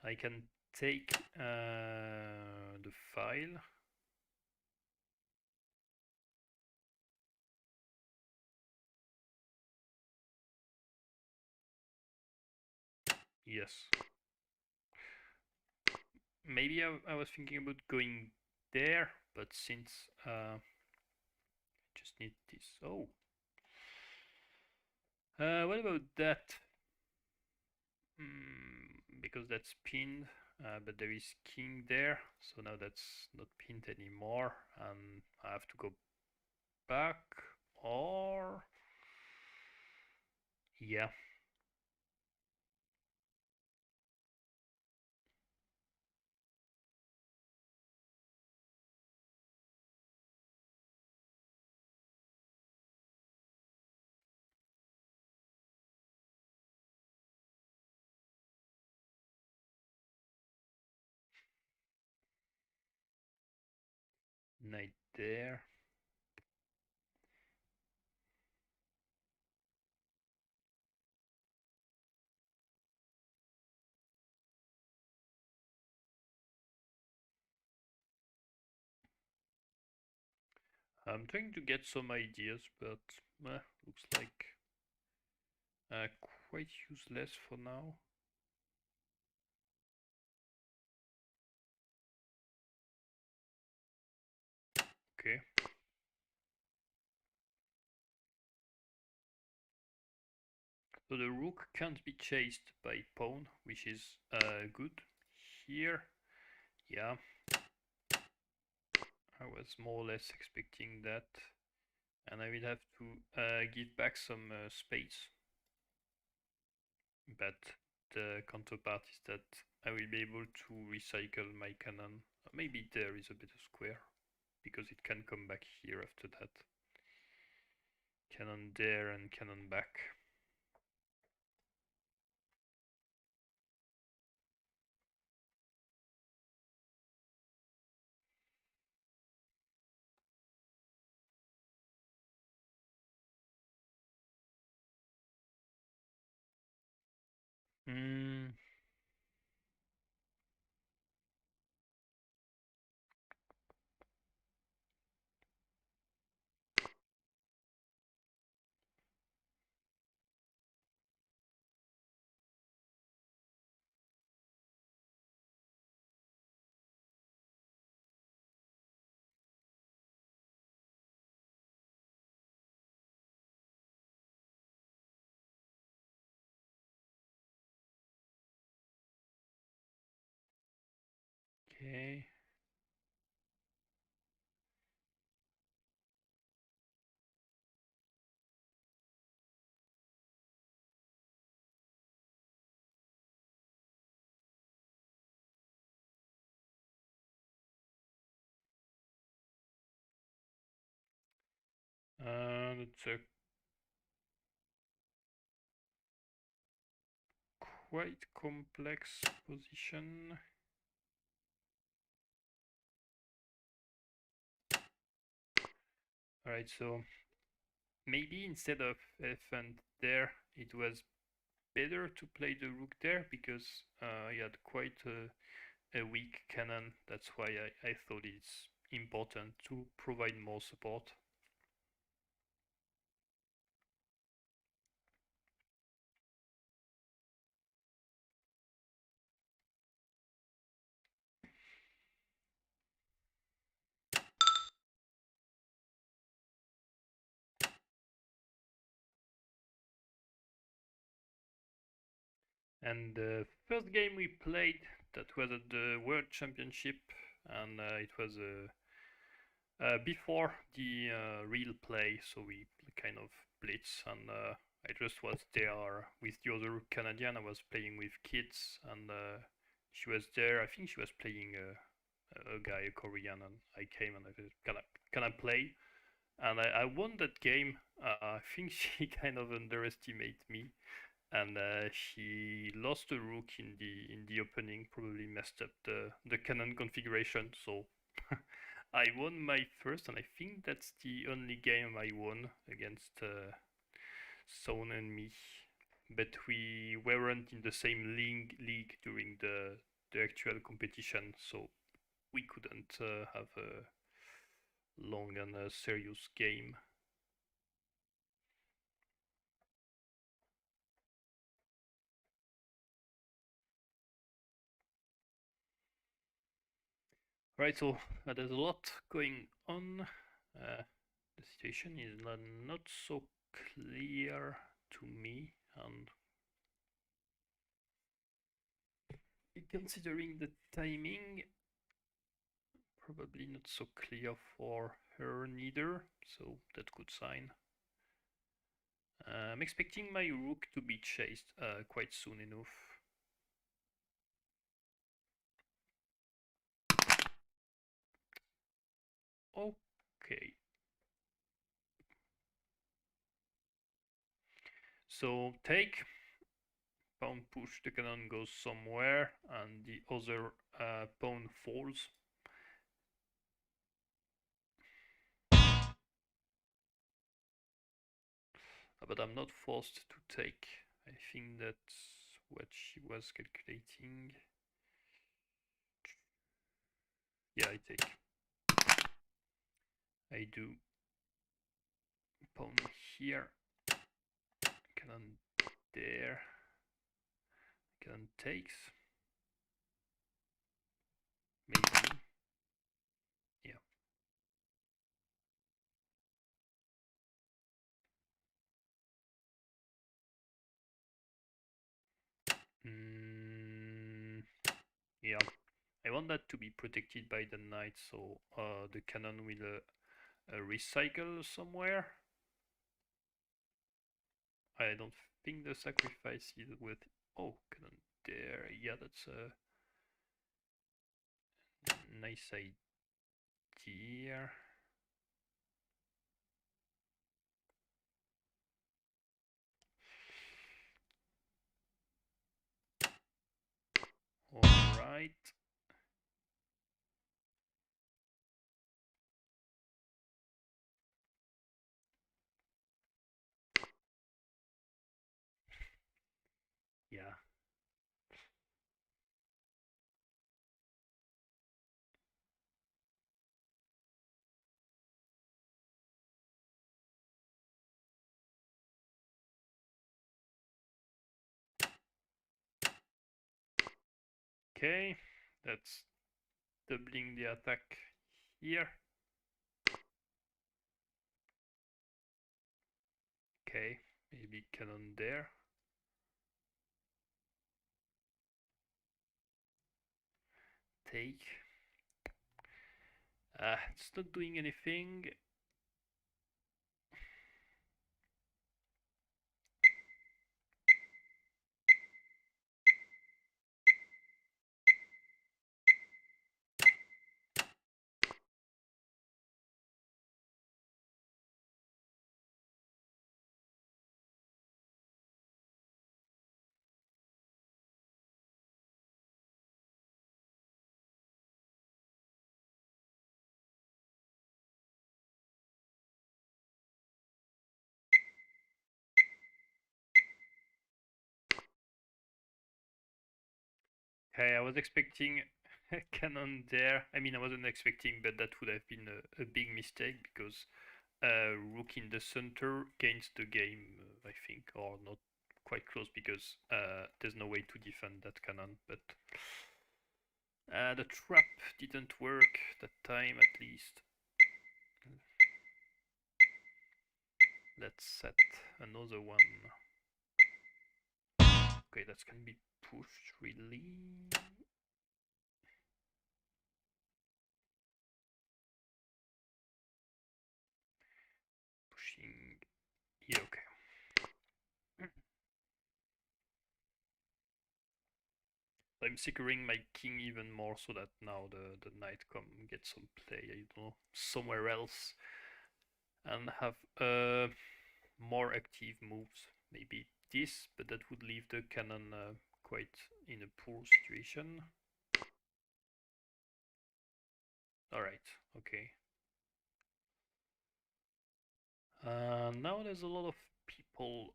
I can take the file. Yes. Maybe I was thinking about going there, but since I just need this. Oh. What about that? Because that's pinned, but there is king there, so now that's not pinned anymore, and I have to go back, or yeah. Knight there. I'm trying to get some ideas, but looks like quite useless for now. Okay. So the rook can't be chased by pawn, which is good. Here, yeah, I was more or less expecting that. And I will have to give back some space. But the counterpart is that I will be able to recycle my cannon. Maybe there is a better square, because it can come back here after that. Cannon there and cannon back. Hmm. Okay. It's a quite complex position. Alright, so maybe instead of f and there, it was better to play the rook there, because he had quite a weak cannon. That's why I thought it's important to provide more support. And the first game we played, that was at the World Championship, and it was before the real play, so we kind of blitz, and I just was there with the other Canadian. I was playing with kids, and she was there. I think she was playing a guy, a Korean, and I came and I said, can I play? And I won that game. I think she kind of underestimated me, and she lost a rook in the opening, probably messed up the cannon configuration. So I won my first, and I think that's the only game I won against Son and me. But we weren't in the same league during the actual competition, so we couldn't have a long and serious game. Right, so there's a lot going on. The situation is not so clear to me, and considering the timing, probably not so clear for her neither, so that's good sign. I'm expecting my rook to be chased quite soon enough. Okay. So take, pawn push, the cannon goes somewhere, and the other pawn falls. But I'm not forced to take. I think that's what she was calculating. Yeah, I take. I do. Pawn here. Cannon there. Cannon takes. Maybe. Yeah. Yeah. I want that to be protected by the knight, so the cannon will recycle somewhere. I don't think the sacrifice is with. Oh, cannon there. Yeah, that's a nice idea. All right. Yeah. Okay, that's doubling the attack here. Okay, maybe cannon there. Take. It's not doing anything. Okay, I was expecting a cannon there. I mean, I wasn't expecting, but that would have been a big mistake because rook in the center gains the game, I think, or not quite close because there's no way to defend that cannon. But the trap didn't work that time, at least. Let's set another one. Okay, that can be pushed really. Pushing here, okay. I'm securing my king even more so that now the knight come get some play, I don't know, somewhere else and have more active moves. Maybe this, but that would leave the cannon quite in a poor situation. Alright, okay. Now there's a lot of people.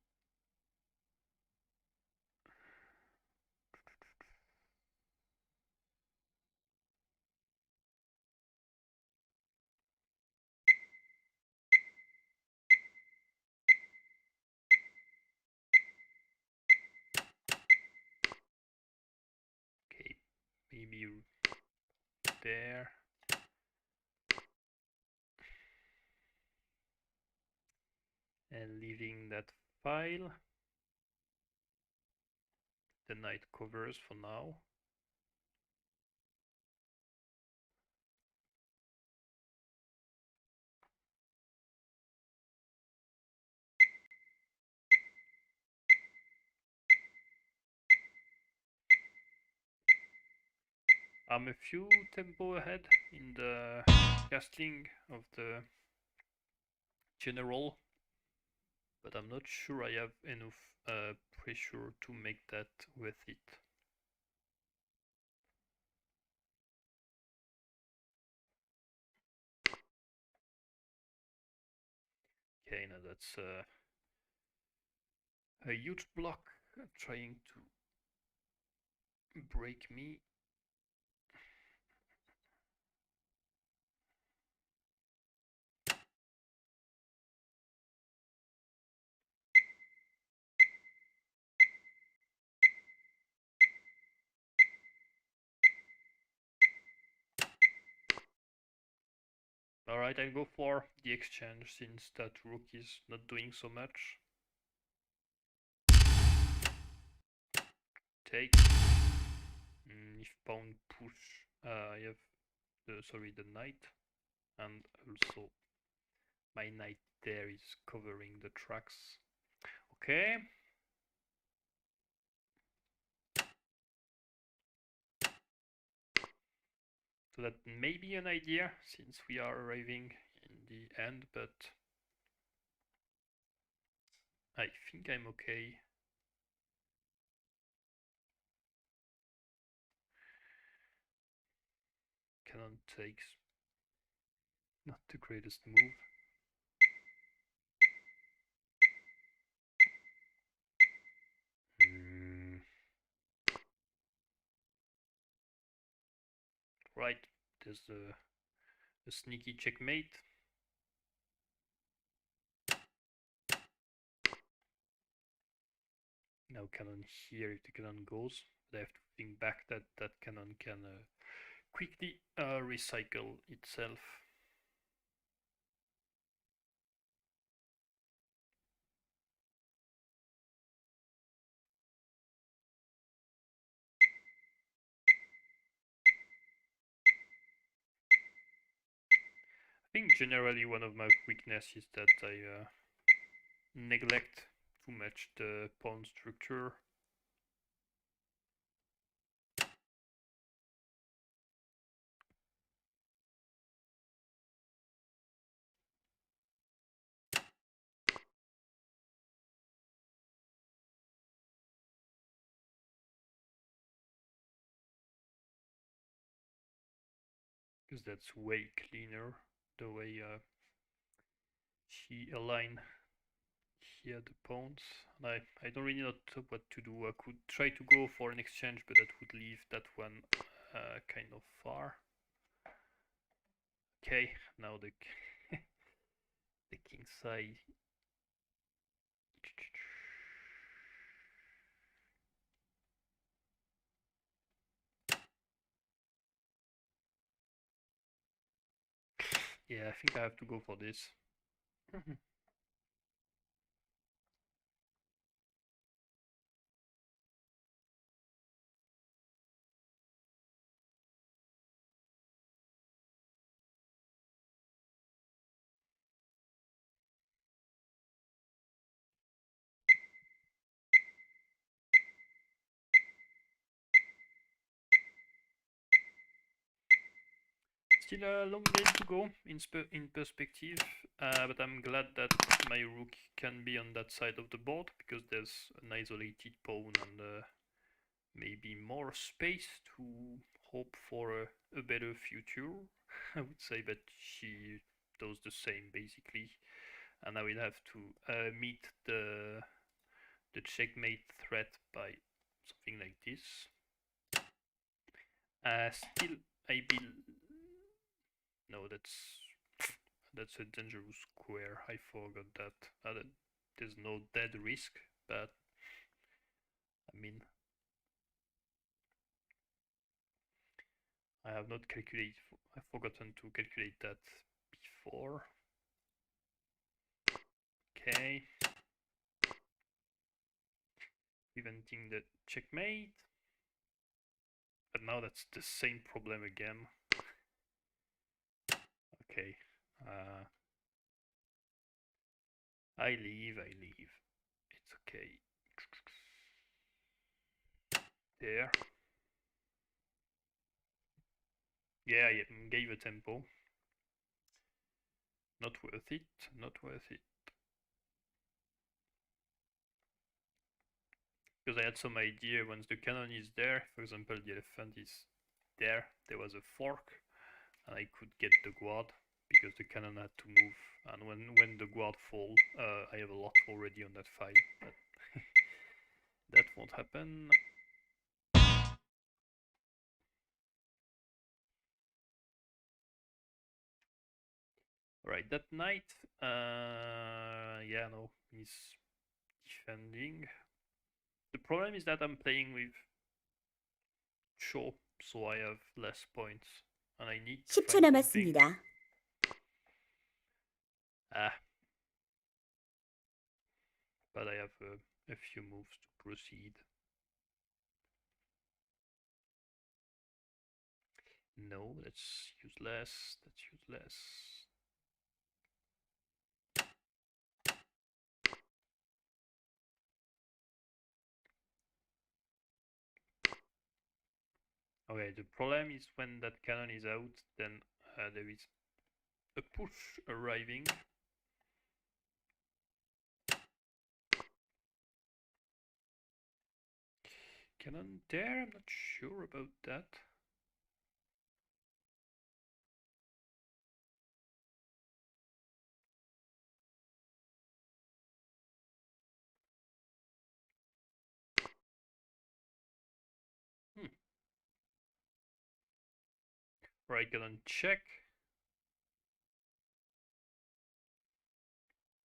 Okay, maybe there. And leaving that file. The knight covers for now. I'm a few tempo ahead in the casting of the general, but I'm not sure I have enough pressure to make that worth it. Okay, now that's a huge block trying to break me. Alright, I'll go for the exchange since that rook is not doing so much. Take. If pawn push, I have the knight, and also my knight there is covering the tracks. Okay. So that may be an idea since we are arriving in the end, but I think I'm okay. Cannon takes. Not the greatest move. Right, there's a sneaky checkmate. Now cannon here if the cannon goes. But I have to think back that that cannon can quickly recycle itself. I think generally one of my weaknesses is that I neglect too much the pawn structure. Because that's way cleaner the way she aligned here the pawns. And I don't really know what to do. I could try to go for an exchange, but that would leave that one kind of far. Okay, now the the king side. Yeah, I think I have to go for this. Still a long game to go in perspective, but I'm glad that my rook can be on that side of the board because there's an isolated pawn and maybe more space to hope for a better future. I would say, but she does the same basically, and I will have to meet the checkmate threat by something like this. Still, I build. No, that's a dangerous square. I forgot that. That there's no dead risk, but I mean, I have not calculated. I've forgotten to calculate that before. Okay, preventing the checkmate. But now that's the same problem again. Okay. I leave. It's okay. There. Yeah, I gave a tempo. Not worth it. Not worth it. Because I had some idea once the cannon is there, for example, the elephant is there, there was a fork, and I could get the guard because the cannon had to move. And when the guard fall, I have a lot already on that file, but that won't happen. Alright, that knight, yeah, no, he's defending. The problem is that I'm playing with Shaw, so I have less points, and I need to
10초
find something.
남았습니다.
Ah, but I have a few moves to proceed. No, that's useless. That's useless. Okay, the problem is when that cannon is out, then there is a push arriving. Cannon there, I'm not sure about that. Right, cannon check.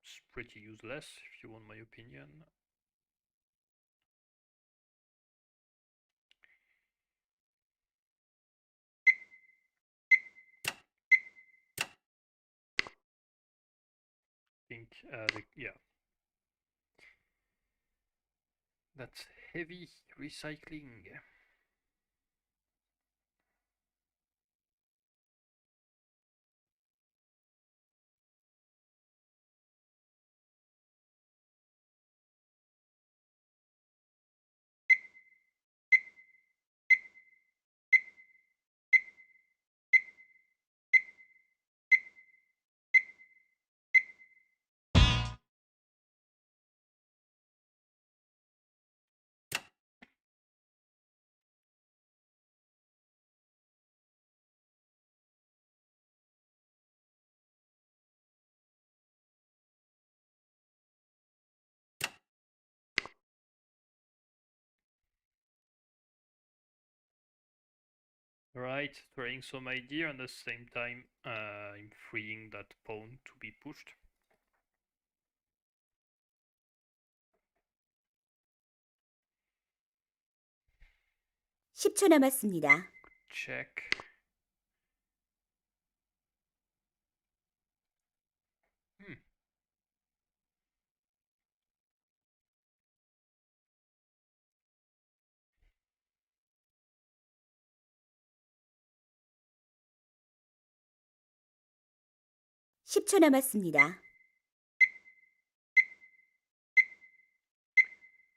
It's pretty useless if you want my opinion. I think, yeah. That's heavy recycling. Right, throwing some idea, and at the same time I'm freeing that pawn to be pushed.
(10초) 남았습니다.
Check. Hmm.
(10초) 남았습니다.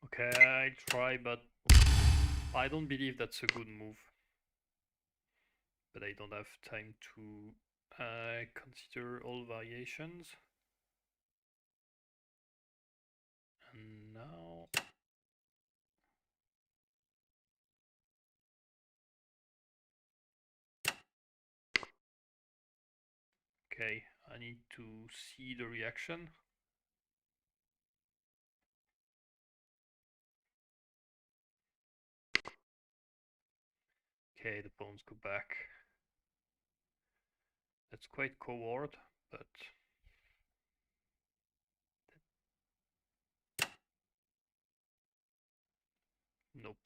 Okay, I'll try, but I don't believe that's a good move. But I don't have time to consider all variations. And now... Okay, I need to see the reaction. Okay, the pawns go back. That's quite coward, but... Nope.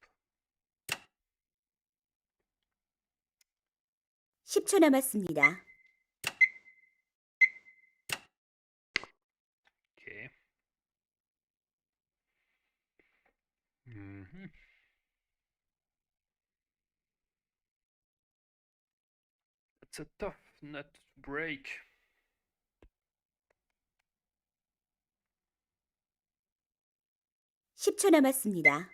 10초 남았습니다.
Okay. Mm-hmm. It's a tough nut to break.
(10초) 남았습니다.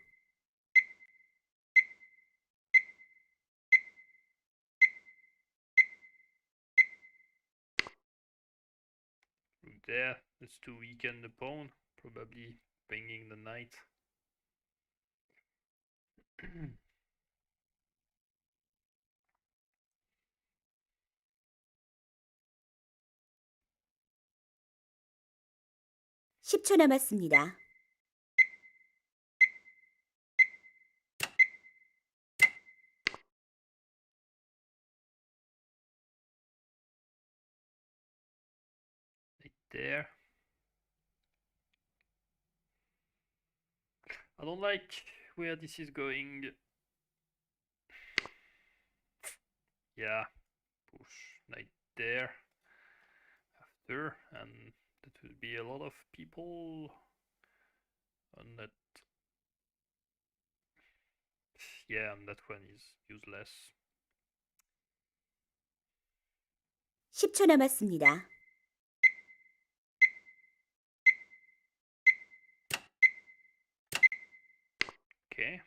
There, that's to weaken the pawn, probably bringing the knight.
(10초) 남았습니다.
Right there. I don't like where this is going. Yeah, push knight there after, and that will be a lot of people on that. Yeah, and that one is useless.
10초 남았습니다.
Okay.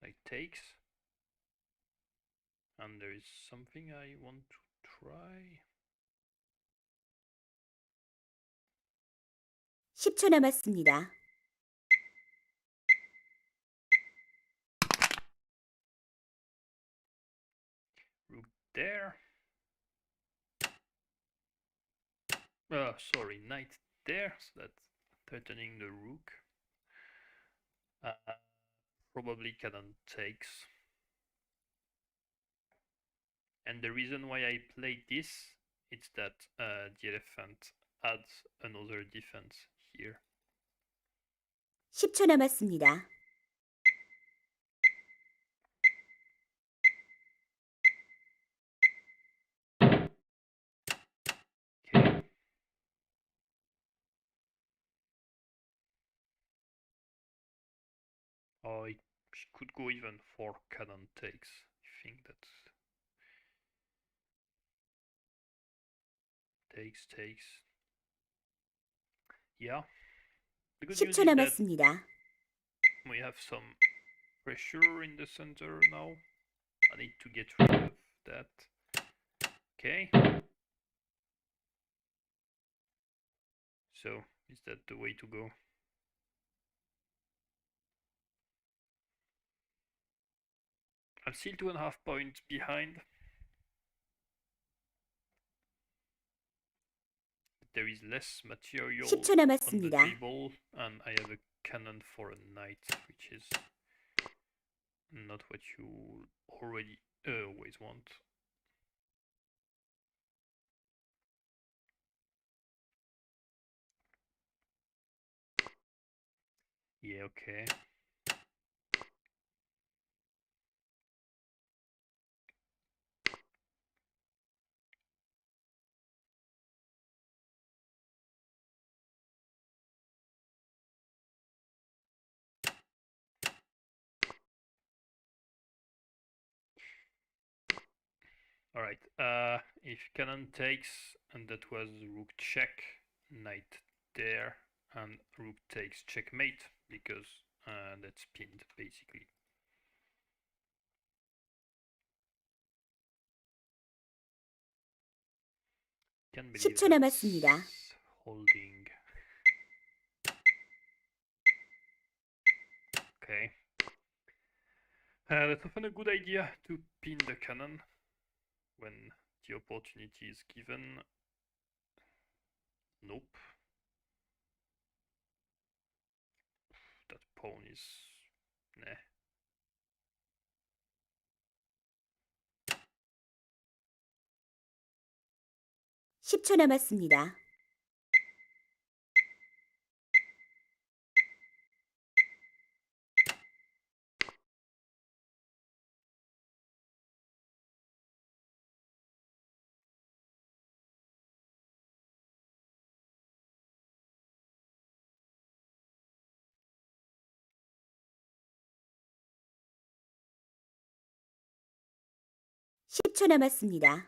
Like takes. And there is something I want to try.
10초 남았습니다.
Rook there. Sorry, knight there. So that's threatening the rook. Probably cannon takes. And the reason why I played this is that the elephant adds another defense here.
10초 남았습니다.
Okay. Oh, she could go even for cannon takes. I think that's takes. Yeah. The good news
10초
is that
남았습니다.
we have some pressure in the center now. I need to get rid of that. Okay. So, is that the way to go? I'm still 2.5 points behind. There is less material
10초
on the
남았습니다.
table, and I have a cannon for a knight, which is not what you already always want. Yeah, okay. Alright, if cannon takes, and that was rook check, knight there, and rook takes checkmate, because that's pinned, basically. Can't believe
10초 남았습니다.
that's holding. Okay. That's often a good idea to pin the cannon when the opportunity is given. Nope. That pawn is... nah.
10초 남았습니다. 초 남았습니다.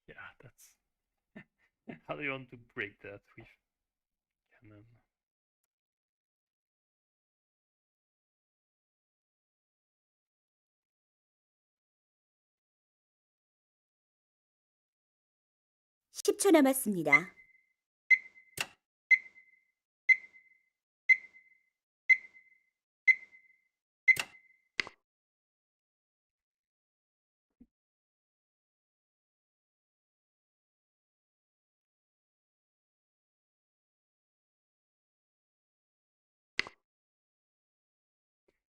Yeah, that's... how do you want to break that with cannon?
초 남았습니다.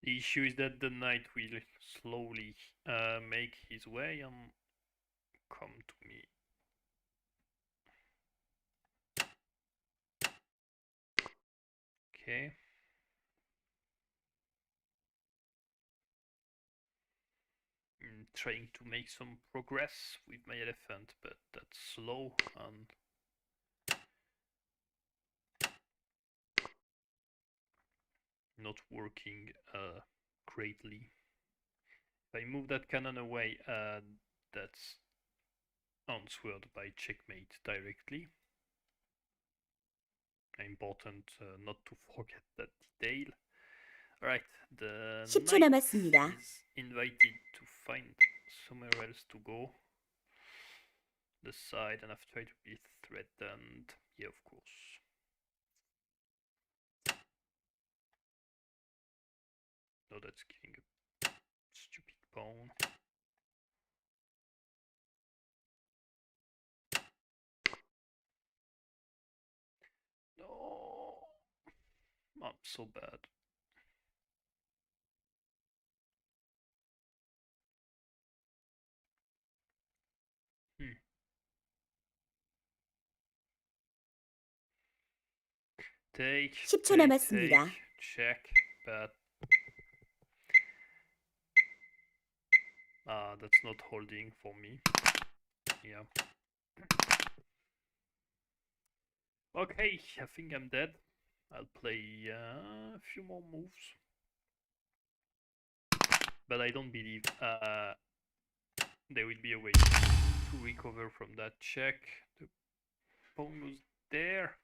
The issue is that the knight will slowly make his way and come to me. Okay. trying to make some progress with my elephant, but that's slow and not working greatly. If I move that cannon away, that's answered by checkmate directly. Important not to forget that detail. Alright, the
10초
knight
남았습니다.
is invited to find somewhere else to go. The side, and after it will be threatened. Yeah, of course. No, that's giving a stupid pawn. No, I'm so bad. Take,
10초
take,
남았습니다.
take, check, but that's not holding for me. Yeah. Okay, I think I'm dead. I'll play a few more moves, but I don't believe there will be a way to recover from that check. The pawn goes there,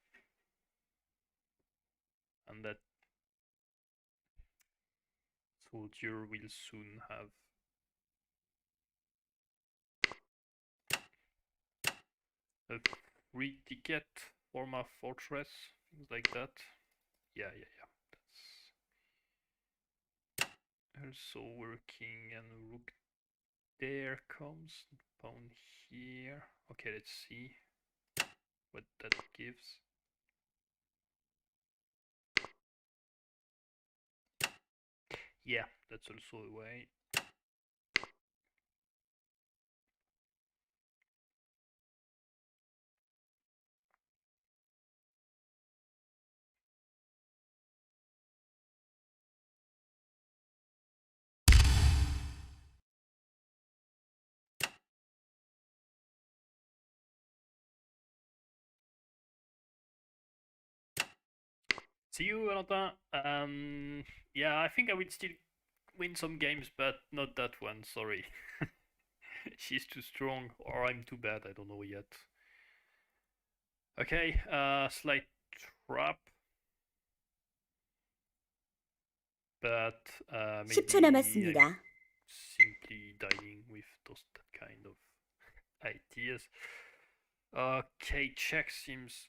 and that soldier will soon have a free ticket for my fortress, things like that. Yeah. That's also working, and rook there comes, pawn here. Okay, let's see what that gives. Yeah, that's also a way. See you, Valentin. Yeah, I think I will still win some games, but not that one, sorry. She's too strong, or I'm too bad, I don't know yet. Okay, slight trap. But maybe
10초 남았습니다.
I'm simply dying with those kind of ideas. Okay, check seems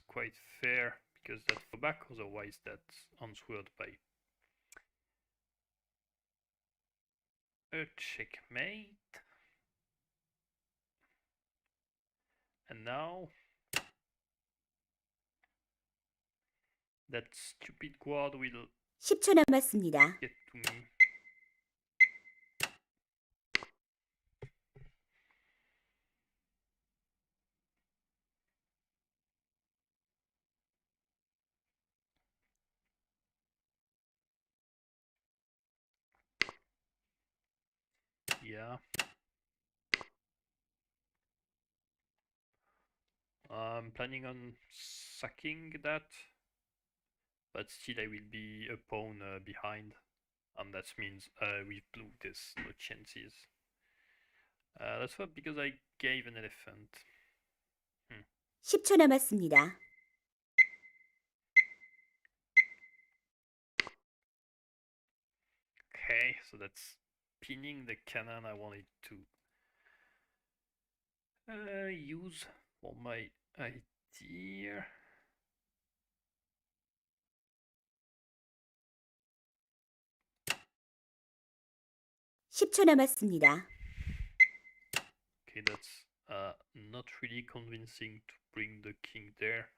quite fair, because that's for back, otherwise that's answered by a checkmate. And now that stupid guard will
10초 남았습니다.
get to me. Yeah. I'm planning on sacking that, but still I will be a pawn behind, and that means with blue there's no chances. That's what, because I gave an elephant.
10초 남았습니다.
Okay, so that's pinning the cannon I wanted to use for my idea.
(10초) 남았습니다.
Okay, that's not really convincing to bring the king there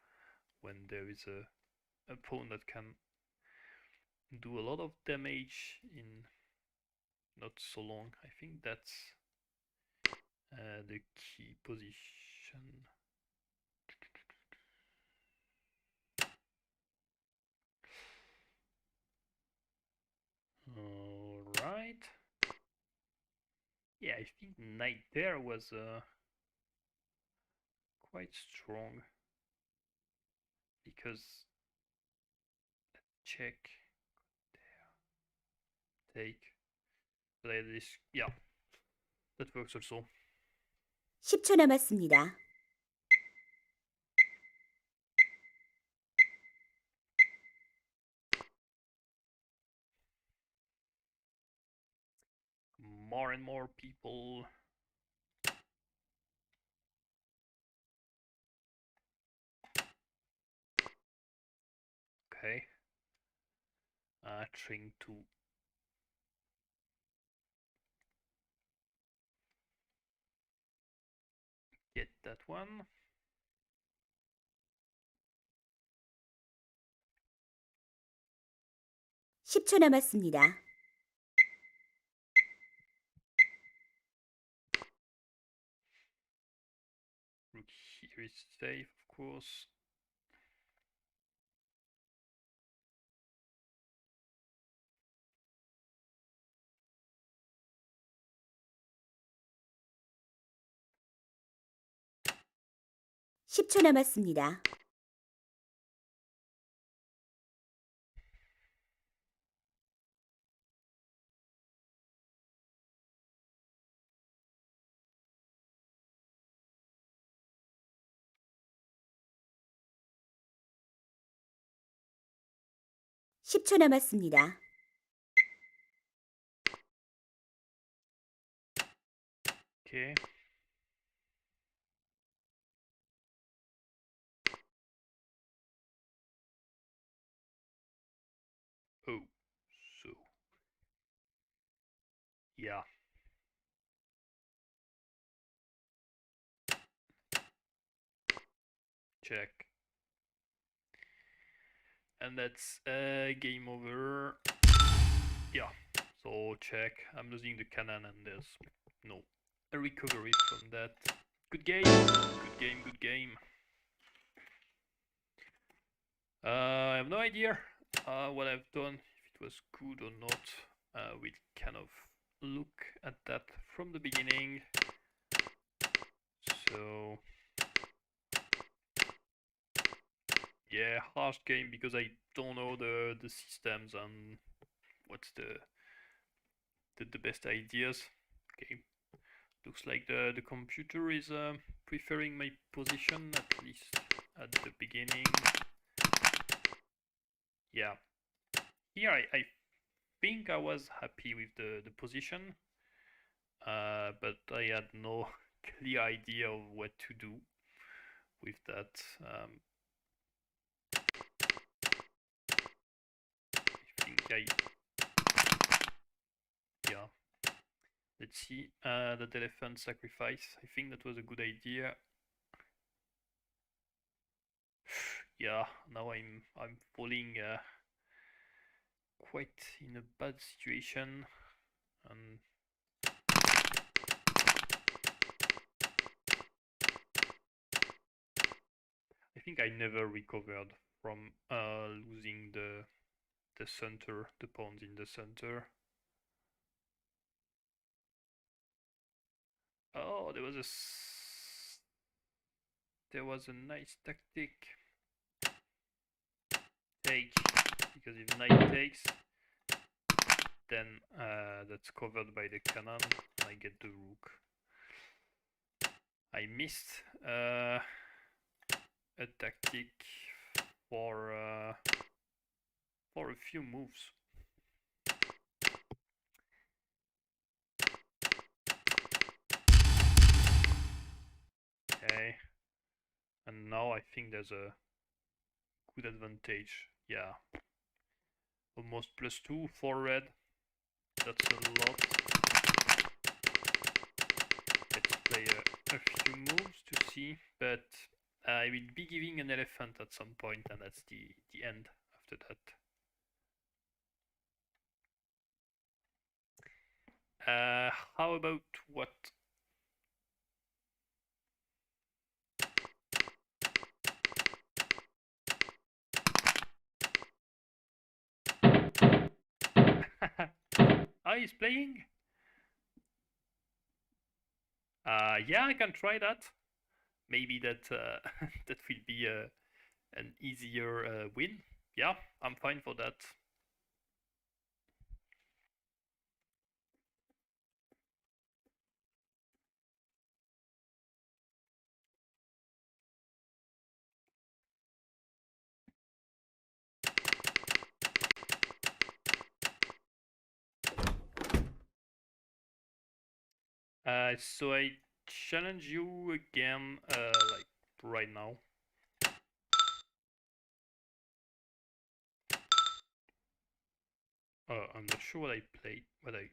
when there is a pawn that can do a lot of damage in not so long. I think that's the key position. Yeah, I think knight there was quite strong because check take. But this, yeah, that works also.
10초 남았습니다.
More and more people. Okay. Trying to get that one.
십 초 남았습니다.
Rook here is safe, of course.
십 초 남았습니다. 십 초 남았습니다.
Okay. Oh, so yeah. Check. And that's game over. Yeah, so check. I'm losing the cannon and there's no a recovery from that. Good game, good game, good game. I have no idea what I've done, if it was good or not. We'll kind of look at that from the beginning. So yeah, harsh game because I don't know the systems and what's the best ideas. Okay, looks like the computer is preferring my position, at least at the beginning. Yeah, here I think I was happy with the position, but I had no clear idea of what to do with that. I think yeah. Let's see, the elephant sacrifice. I think that was a good idea. Yeah, now I'm falling quite in a bad situation, and I think I never recovered from losing the center, the pawns in the center. Oh, there was a nice tactic. Take, because if knight takes, then that's covered by the cannon. I get the rook. I missed a tactic for a few moves. Okay, and now I think there's a good advantage. Yeah, almost +2 for red. That's a lot. Let's play a few moves to see, but I will be giving an elephant at some point, and that's the end after that. How about what? Ah, he's playing? Yeah, I can try that. Maybe that that will be an easier win. Yeah, I'm fine for that. So I challenge you again, like right now. I'm not sure what I played. What I.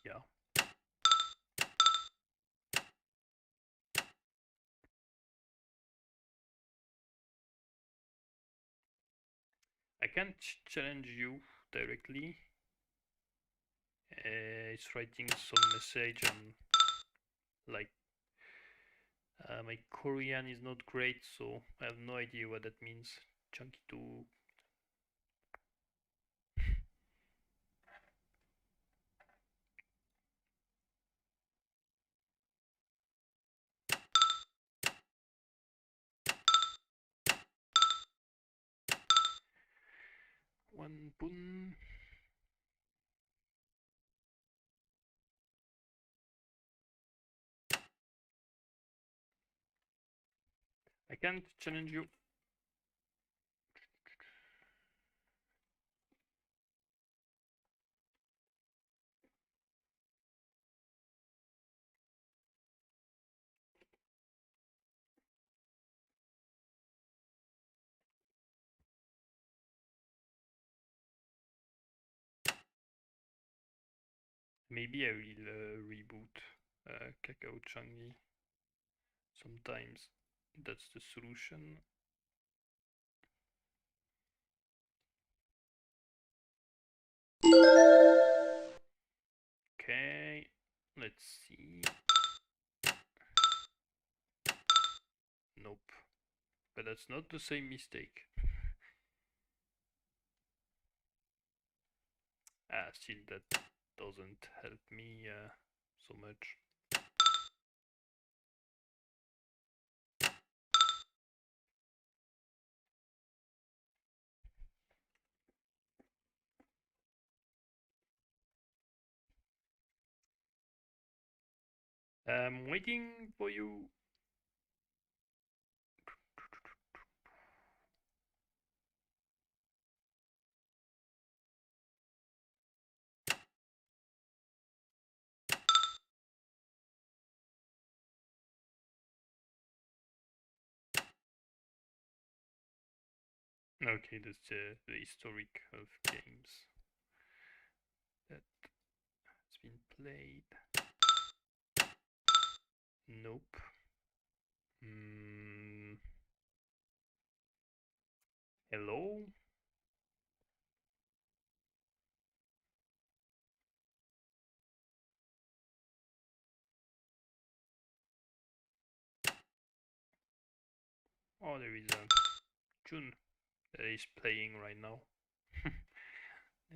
Yeah. I can't challenge you directly. It's writing some message and like my Korean is not great, so I have no idea what that means. Janggi to. One pun. I can't challenge you. Maybe I will reboot Kakao Changi. Sometimes that's the solution. Okay, let's see. Nope, but that's not the same mistake. Still that doesn't help me so much. I'm waiting for you. Okay, that's the historic of games that has been played. Nope. Hello? Oh, there is a Jun that is playing right now.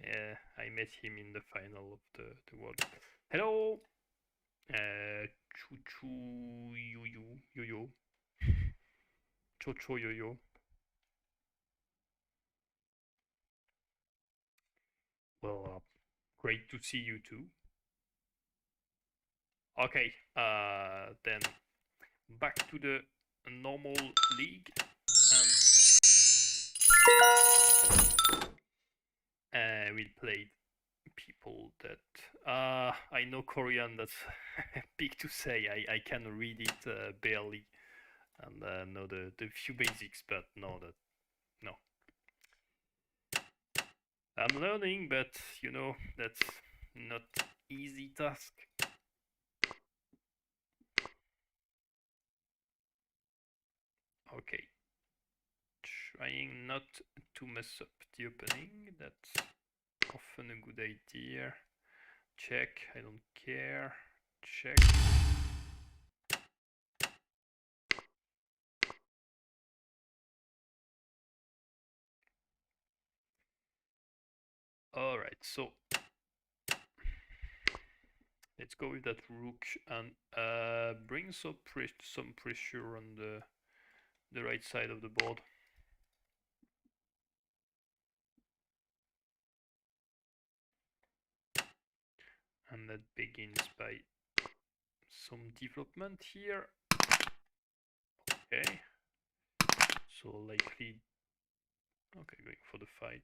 Yeah, I met him in the final of the World Cup. Hello! Choo choo yo yo yo yo. Cho cho yo yo. Well, great to see you too. Okay, then back to the normal league, and we'll play people that I know Korean. That's big to say. I can read it barely, and know the few basics, but no, I'm learning, but you know that's not easy task. Okay, trying not to mess up the opening. That's often a good idea. Check. I don't care. Check. right, so let's go with that rook and bring some pressure on the right side of the board. And that begins by some development here. Okay, so likely, okay, going for the fight.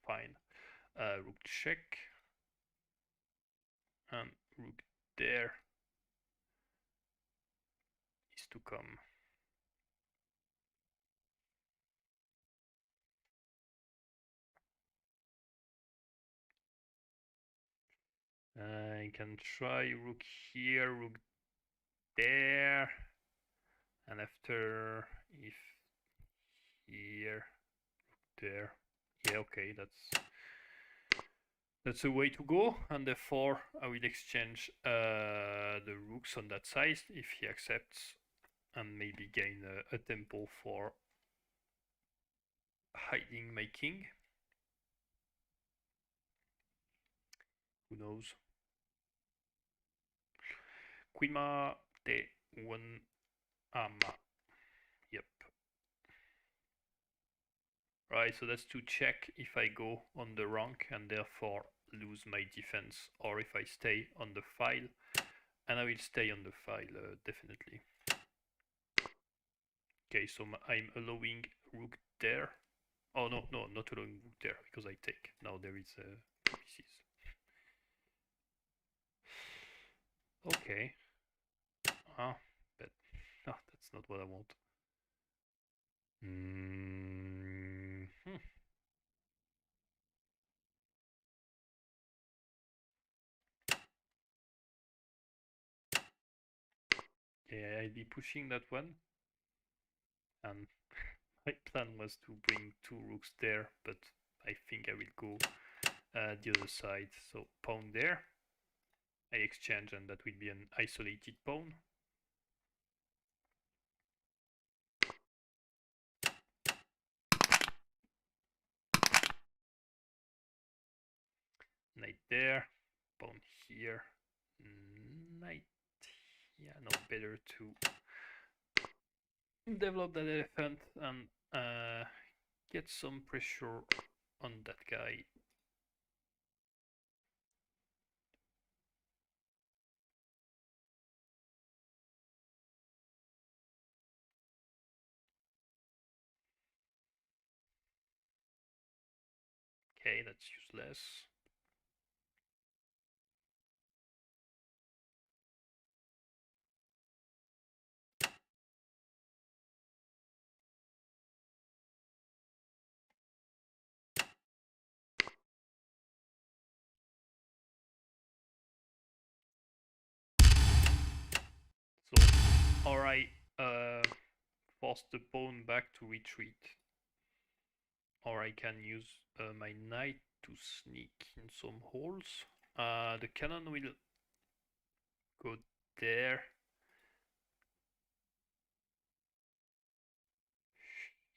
Fine. Rook check and rook there is to come. I can try rook here, rook there, and after if here, rook there. Yeah, okay, that's a way to go, and therefore I will exchange the rooks on that side if he accepts, and maybe gain a tempo for hiding my king. Who knows? Queen ma t1 ama. Yep. Right, so that's to check if I go on the rank and therefore lose my defense, or if I stay on the file, and I will stay on the file definitely. Okay, so I'm allowing rook there. Oh no, not allowing rook there because I take. Now there is pieces. Okay. But no, that's not what I want. Yeah, I'll be pushing that one, and my plan was to bring two rooks there, but I think I will go the other side. So pawn there, I exchange, and that will be an isolated pawn. Knight there, pawn here, knight. Yeah, no, better to develop that elephant and get some pressure on that guy. Okay, that's useless. So, alright, force the pawn back to retreat. Or I can use my knight to sneak in some holes. The cannon will go there.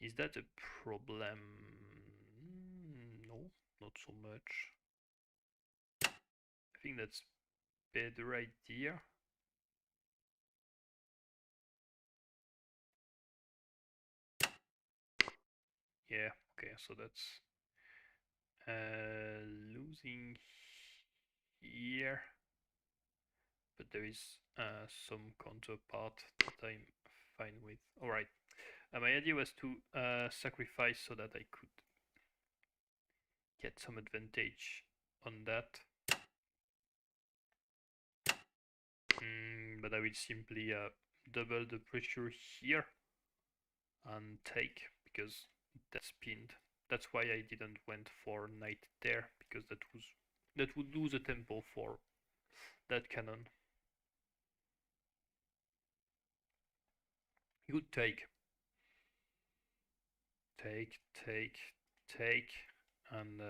Is that a problem? No, not so much. I think that's better idea. Yeah, okay, so that's losing here, but there is some counterpart that I'm fine with. Alright, my idea was to sacrifice so that I could get some advantage on that. But I will simply double the pressure here and take, because that's pinned. That's why I didn't went for knight there, because that would lose a tempo for that cannon. He would take, and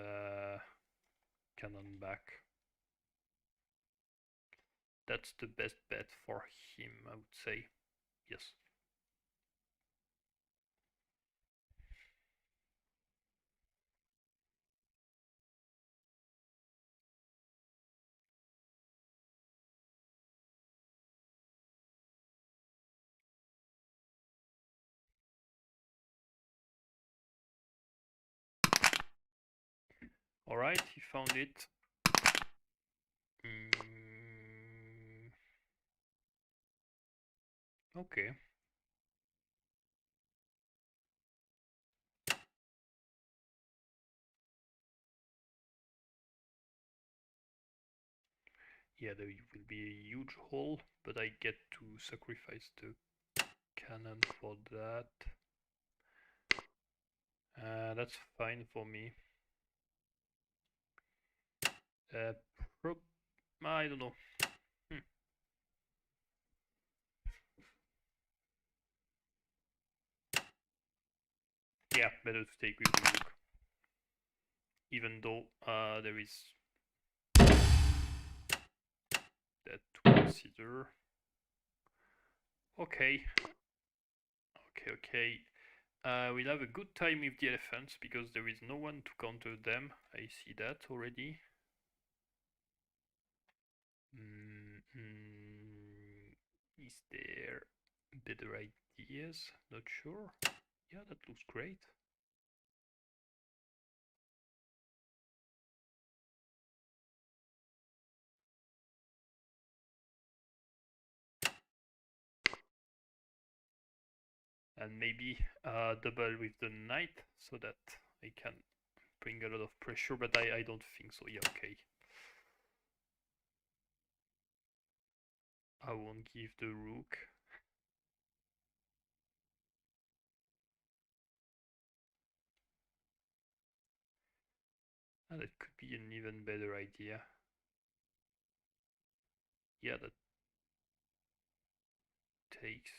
cannon back. That's the best bet for him, I would say. Yes. Alright, he found it. Okay. Yeah, there will be a huge hole, but I get to sacrifice the cannon for that. That's fine for me. I don't know. Yeah, better to take with the rook. Even though there is that to consider. Okay. Okay. We'll have a good time with the elephants because there is no one to counter them. I see that already. Is there better ideas? Not sure. Yeah, that looks great. And maybe double with the knight so that I can bring a lot of pressure, but I don't think so. Yeah, okay. I won't give the rook. And that could be an even better idea. Yeah, that takes.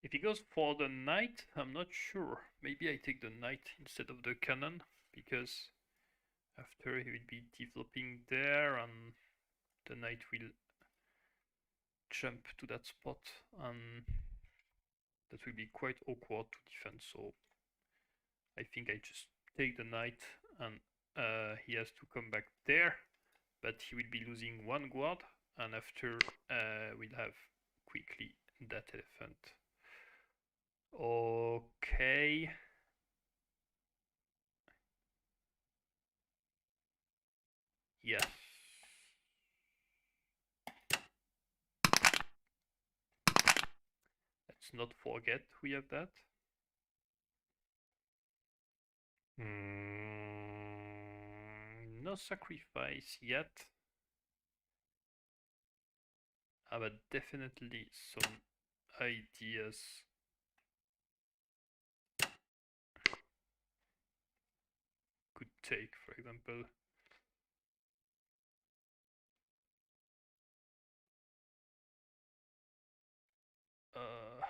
If he goes for the knight, I'm not sure. Maybe I take the knight instead of the cannon, because after he will be developing there, and the knight will jump to that spot, and that will be quite awkward to defend. So I think I just take the knight, and he has to come back there, but he will be losing one guard, and after we'll have quickly that elephant. Okay. Yes. Let's not forget we have that. No sacrifice yet. But definitely some ideas. Could take, for example.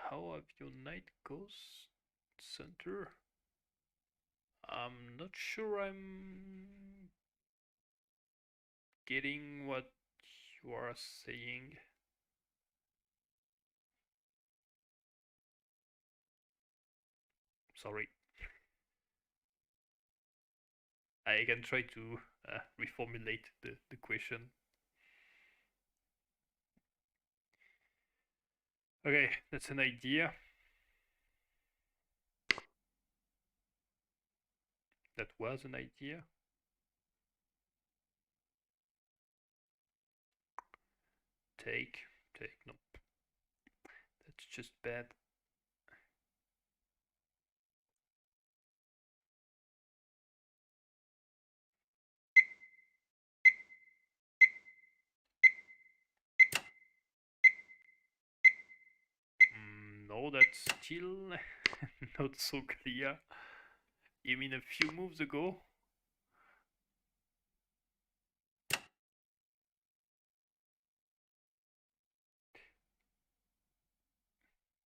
How have your knight goes center? I'm not sure I'm getting what you are saying. Sorry. I can try to reformulate the question. Okay, that's an idea. That was an idea. Take, nope. That's just bad. No, that's still not so clear. You mean a few moves ago?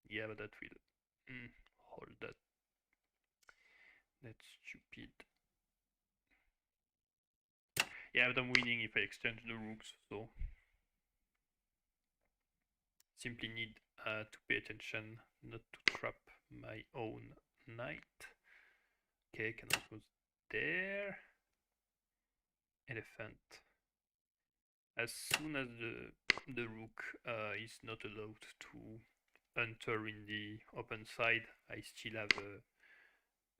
Yeah, but that will hold that. That's stupid. Yeah, but I'm winning if I exchange the rooks, so simply need to pay attention, not to trap my own knight. Okay, cannon goes there. Elephant. As soon as the rook is not allowed to enter in the open side, I still have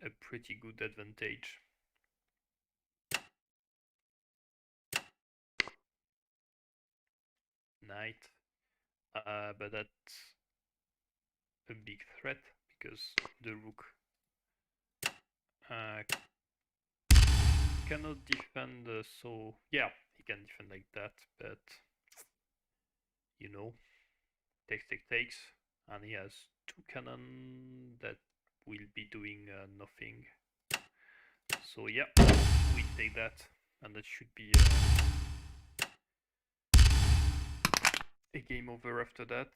a pretty good advantage. Knight, but that's a big threat because the rook cannot defend, so yeah, he can defend like that, but you know, takes, and he has two cannon that will be doing nothing. So yeah, we take that, and that should be a game over after that.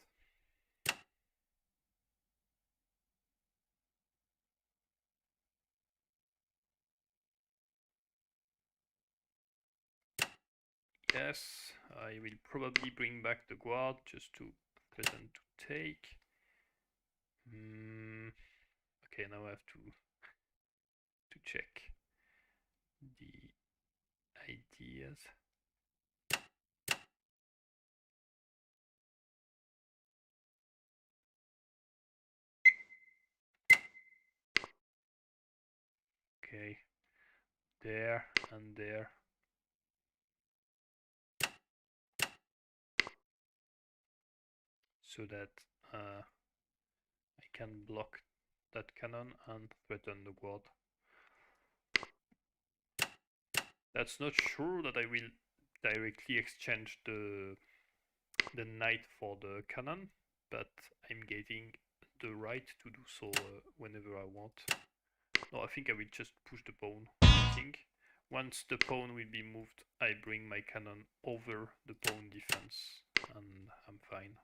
Yes, I will probably bring back the guard just to present to take. Okay, now I have to check the ideas. Okay, there and there. So that I can block that cannon and threaten the guard. That's not sure that I will directly exchange the knight for the cannon, but I'm getting the right to do so whenever I want. No, I think I will just push the pawn. I think once the pawn will be moved, I bring my cannon over the pawn defense, and I'm fine.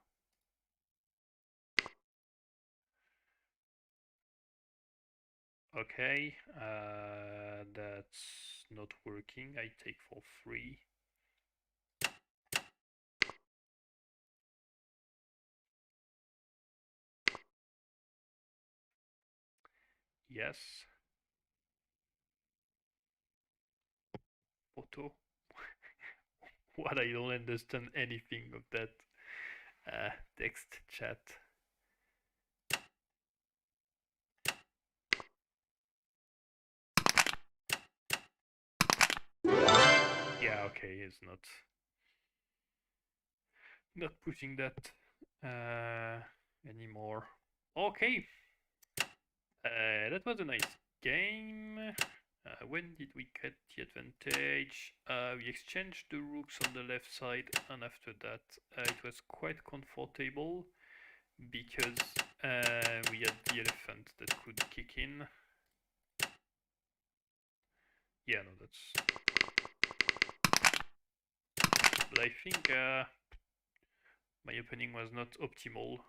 Okay, that's not working. I take for 3. Yes. Photo. What? I don't understand anything of that text chat. Yeah, okay, it's not pushing that anymore. Okay, that was a nice game. When did we get the advantage? We exchanged the rooks on the left side, and after that it was quite comfortable because we had the elephant that could kick in. Yeah, no, that's... But I think my opening was not optimal.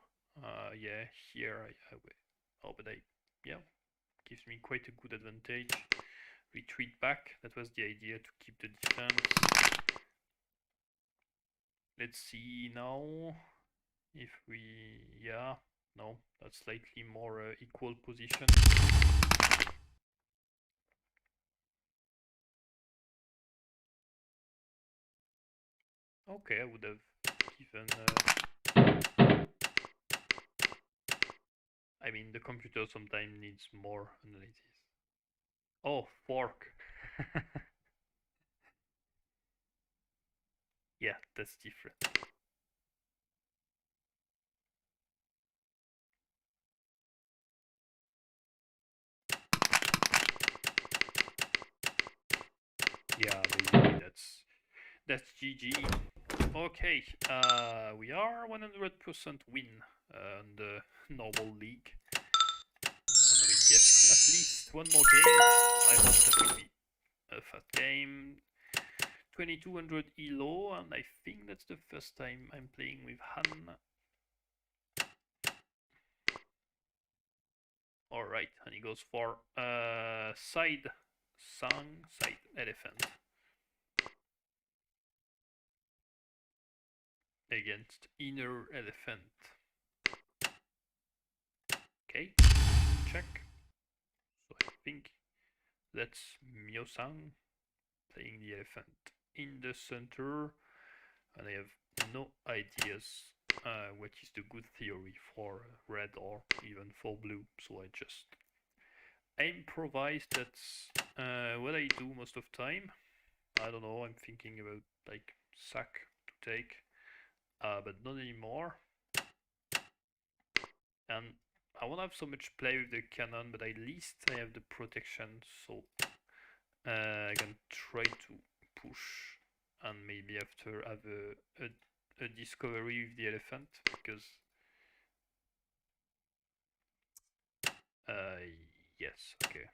Yeah, here oh, but yeah, gives me quite a good advantage. Retreat back, that was the idea, to keep the defense. Let's see now if we, yeah, no, that's slightly more equal position. Okay, I would have given I mean, the computer sometimes needs more analysis. Oh, fork. Yeah, that's different. Yeah, basically that's GG. Okay, we are 100% win on the normal league. And we get at least one more game. I hope that will be a fast game. 2200 elo, and I think that's the first time I'm playing with Han. Alright, and he goes for side elephant against inner elephant. Okay, check. So I think that's Myo-san playing the elephant in the center, and I have no ideas what is the good theory for red or even for blue, so I just improvise. That's what I do most of time. I don't know, I'm thinking about like sack to take, but not anymore. And I won't have so much play with the cannon, but at least I have the protection, so I can try to push and maybe after have a discovery with the elephant, because yes, okay.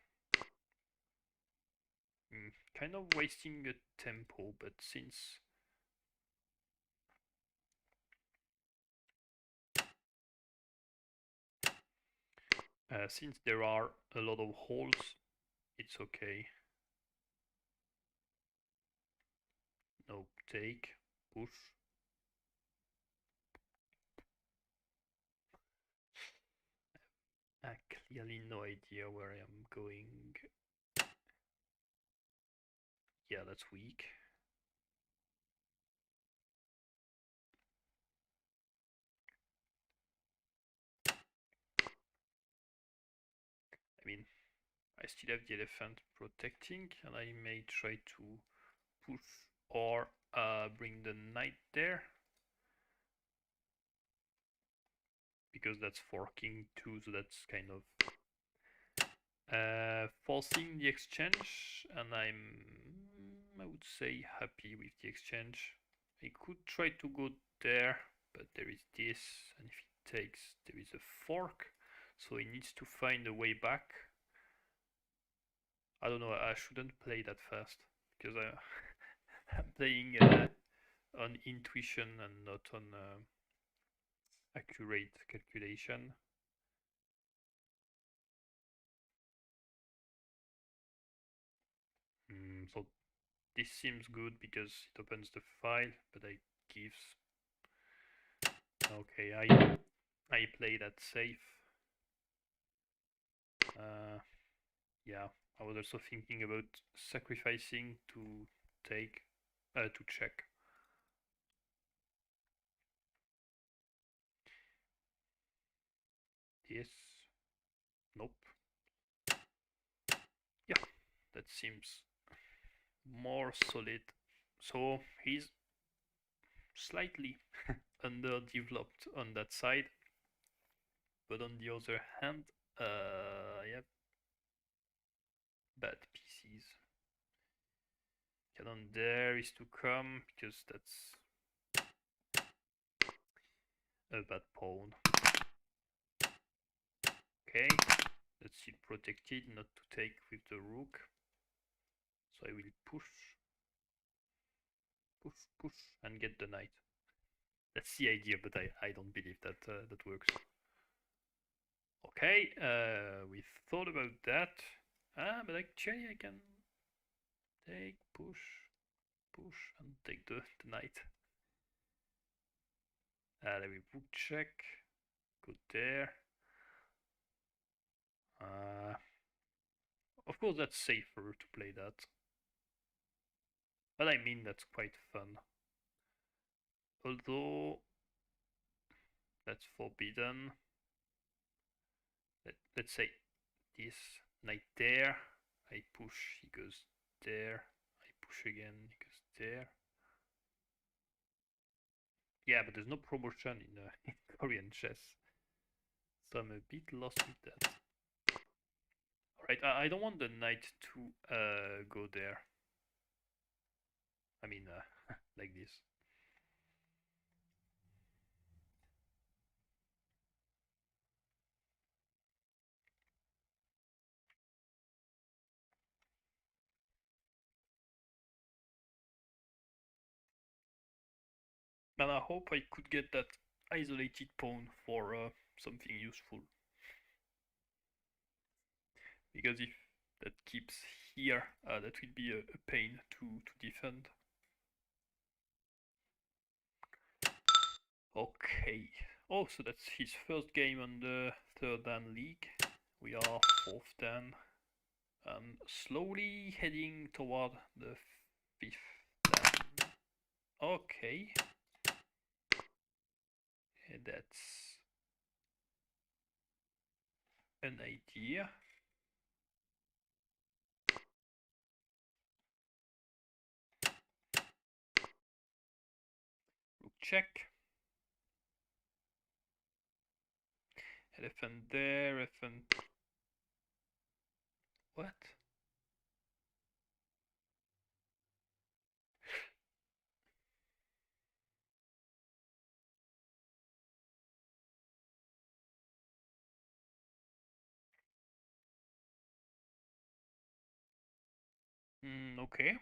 Kind of wasting a tempo, but since since there are a lot of holes, it's okay. No, take, push. Clearly no idea where I am going. Yeah, that's weak. I mean, I still have the elephant protecting, and I may try to push or bring the knight there, because that's forking too, so that's kind of forcing the exchange, and I would say, happy with the exchange. I could try to go there, but there is this, and if he takes, there is a fork, so he needs to find a way back. I don't know, I shouldn't play that fast, because I'm playing on intuition and not on accurate calculation. So this seems good because it opens the file, but I gives. Okay, I play that safe. Yeah, I was also thinking about sacrificing to take to check. This, nope. Yeah, that seems more solid. So he's slightly underdeveloped on that side, but on the other hand, yeah, bad pieces. Cannon there is to come, because that's a bad pawn. Okay, that's still protected, not to take with the rook. So I will push, push, push, and get the knight. That's the idea, but I don't believe that that works. Okay, we thought about that. But actually I can take, push, push, and take the knight. Let me book check. Go there. Of course, that's safer to play that. But I mean, that's quite fun. Although, that's forbidden. Let's say this knight there. I push, he goes there. I push again, he goes there. Yeah, but there's no promotion in Korean chess. So I'm a bit lost with that. Alright, I don't want the knight to go there. I mean, like this. And I hope I could get that isolated pawn for something useful. Because if that keeps here, that will be a pain to defend. Okay, Oh, so that's his first game on the third dan league. We are fourth dan, slowly heading toward the fifth dan. Okay, that's an idea. Rook check. Elephant there, elephant. What? Okay.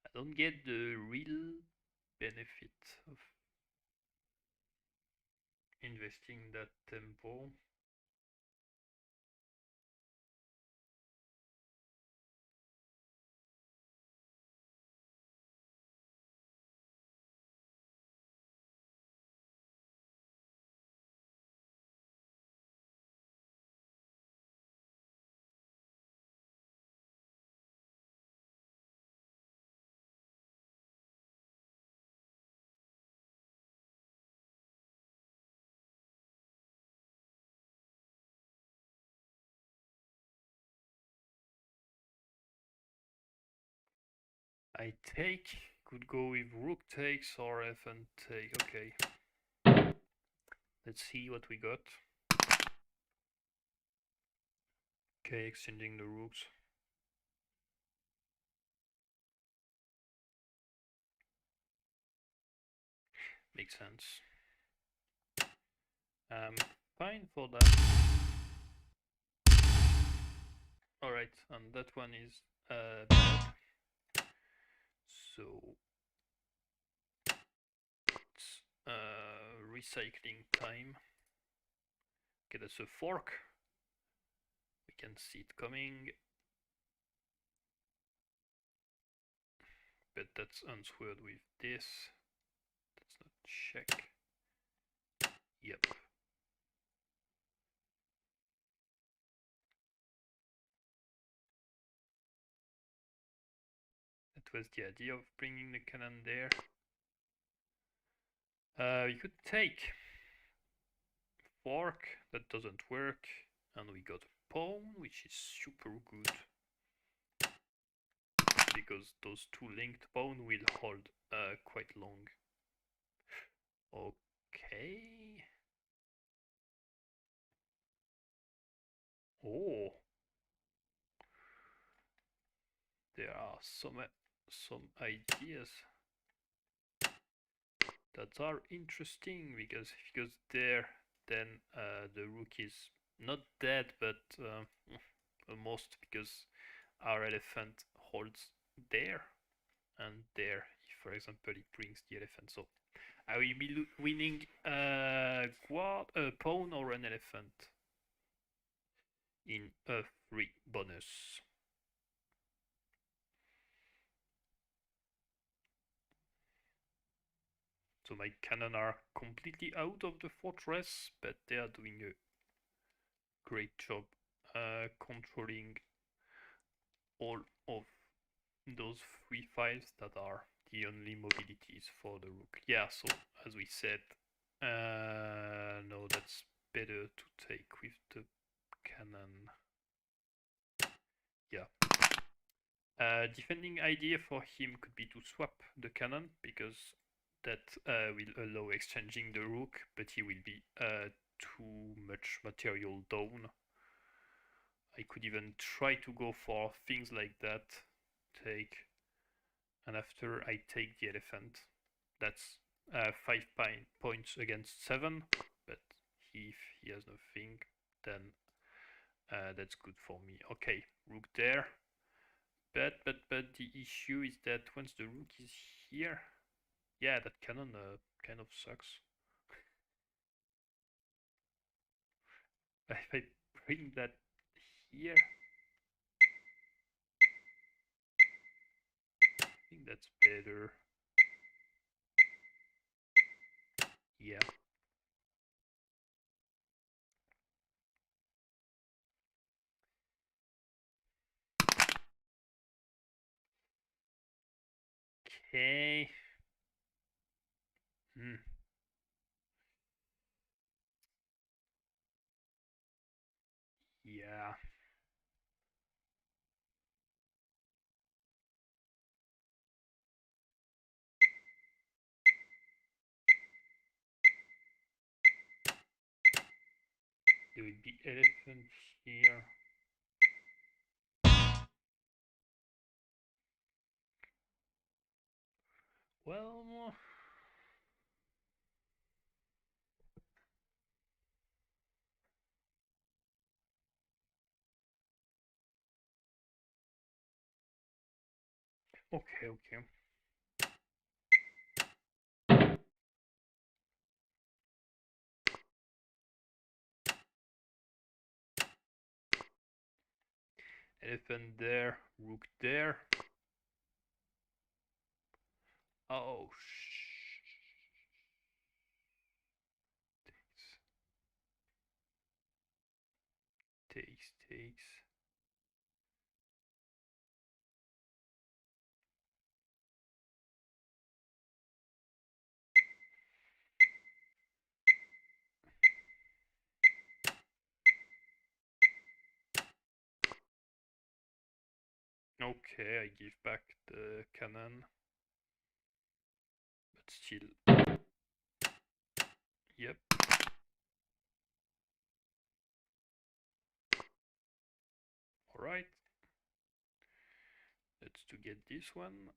I don't get the real benefit of investing that tempo. I take, could go with rook takes or elephant take. Okay. Let's see what we got. Okay, exchanging the rooks. Makes sense. Fine for that. Alright, and that one is bad. So it's recycling time. Okay, that's a fork. We can see it coming. But that's answered with this. That's not check. Yep. That was the idea of bringing the cannon there. We could take fork, that doesn't work, and we got a pawn, which is super good. Because those two linked pawns will hold quite long. Okay. Oh. There are some ideas that are interesting, because if it goes there, then the rook is not dead, but almost, because our elephant holds there and there. If, for example, it brings the elephant, so I will be winning a pawn or an elephant in a free bonus. So my cannon are completely out of the fortress, but they are doing a great job controlling all of those free files that are the only mobilities for the rook. Yeah, so as we said, no, that's better to take with the cannon. Yeah. Defending idea for him could be to swap the cannon, because that will allow exchanging the rook, but he will be too much material down. I could even try to go for things like that. Take, and after I take the elephant, that's 5 points against 7, but if he has nothing, then that's good for me. Okay, rook there. But the issue is that once the rook is here, yeah, that cannon kind of sucks. If I bring that here, I think that's better. Yeah. Okay. Hmm. Yeah. There would be elephant here. Well, okay, okay. Elephant there, rook there. Oh, takes. Okay, I give back the cannon, but still, yep. All right. Let's to get this one.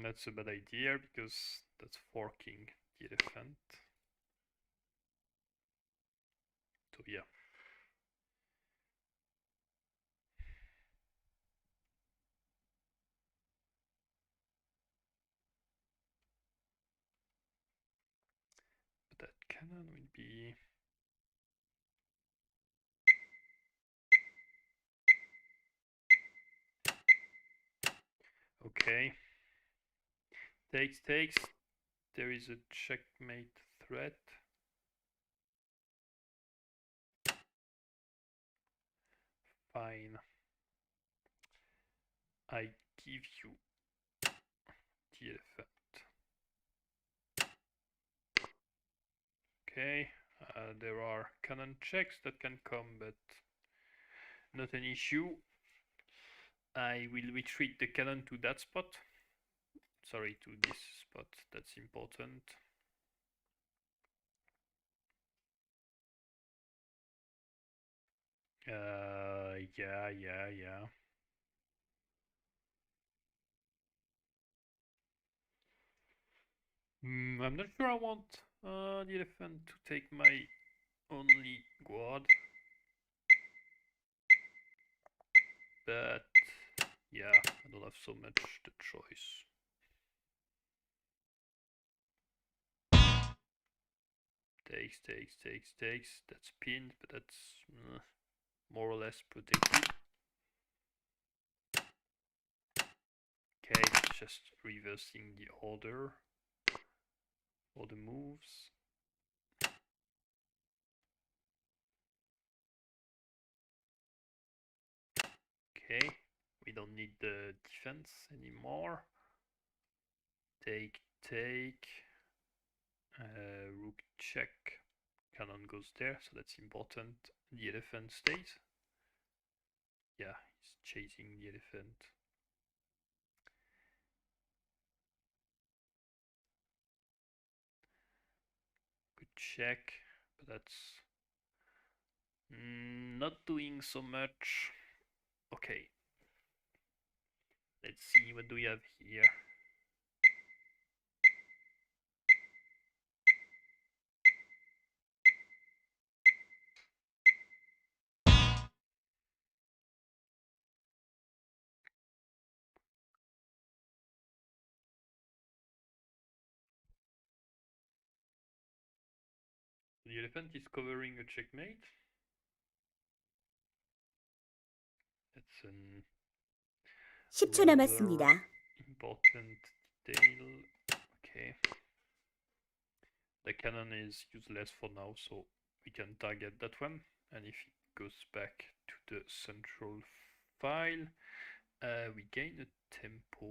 That's a bad idea because that's forking the elephant. So yeah. But that cannon will be... Okay. Takes. There is a checkmate threat. Fine. I give you the elephant. Okay. There are cannon checks that can come, but not an issue. I will retreat the cannon to that spot. Sorry, to this spot. That's important. Yeah. I'm not sure I want the elephant to take my only guard. But yeah, I don't have so much the choice. Takes. That's pinned, but that's more or less protected. Okay, that's just reversing the order for the moves. Okay, we don't need the defense anymore. Take. Rook check. Cannon goes there, so that's important. The elephant stays. Yeah, he's chasing the elephant. Good check, but that's not doing so much. Okay, let's see, what do we have here? The elephant is covering a checkmate. That's an
10초
rather
남았습니다.
important detail. Okay. The cannon is useless for now, so we can target that one. And if it goes back to the central file, we gain a tempo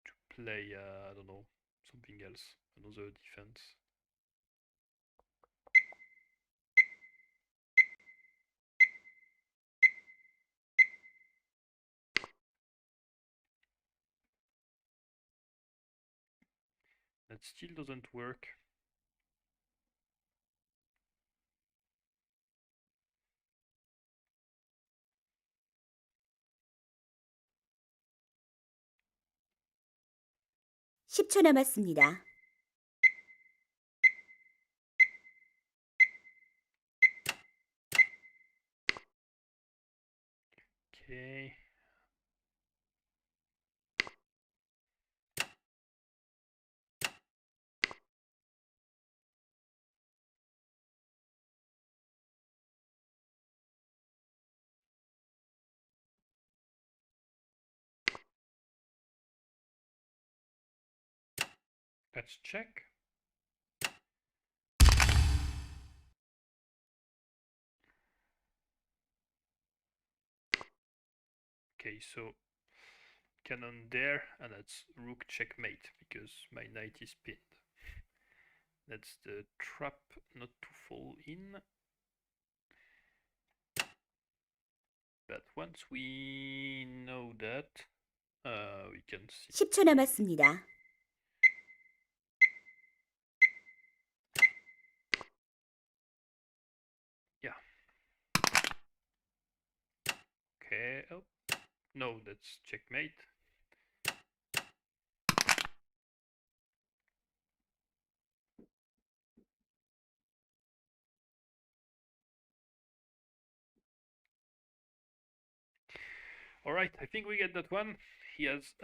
to play, I don't know, something else, another defense. That still doesn't work.
(10초) 남았습니다.
Okay. Let's check. Okay, so cannon there, and that's rook checkmate because my knight is pinned. That's the trap not to fall in. But once we know that, we can see.
10초 남았습니다.
Yeah. Okay. Oh, no, that's checkmate. All right, I think we get that one. He has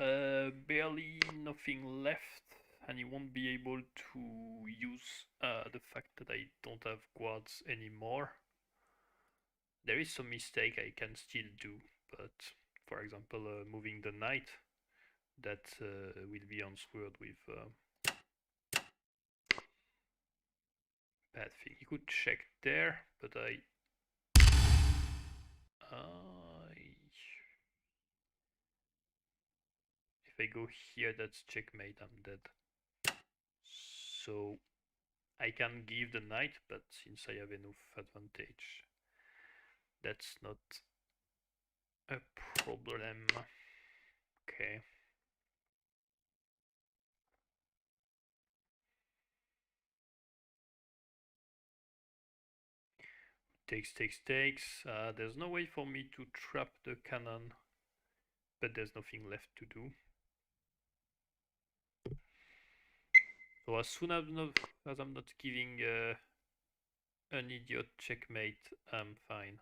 barely nothing left, and he won't be able to use the fact that I don't have guards anymore. There is some mistake I can still do, but for example, moving the knight, that will be answered with bad thing. He could check there, but if I go here, that's checkmate, I'm dead. So I can give the knight, but since I have enough advantage, that's not a problem. Okay. Takes. There's no way for me to trap the cannon, but there's nothing left to do. So as soon as I'm not giving an idiot checkmate, I'm fine.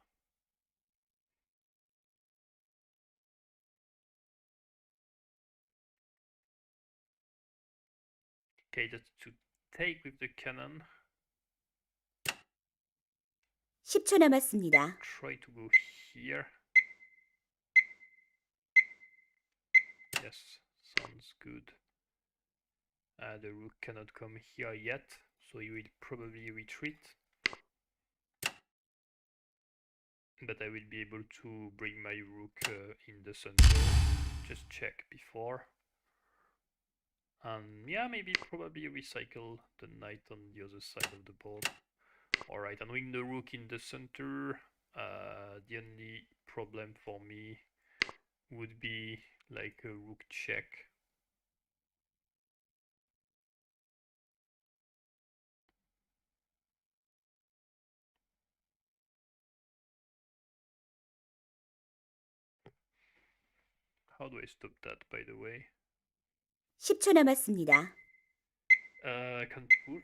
Okay, that's to take with the cannon.
10초 남았습니다.
Try to go here. Yes, sounds good. The rook cannot come here yet, so he will probably retreat. But I will be able to bring my rook in the center. Just check before. And yeah, maybe probably recycle the knight on the other side of the board. Alright, and with the rook in the center, the only problem for me would be like a rook check. How do I stop that, by the way?
10초 남았습니다.
I can't move.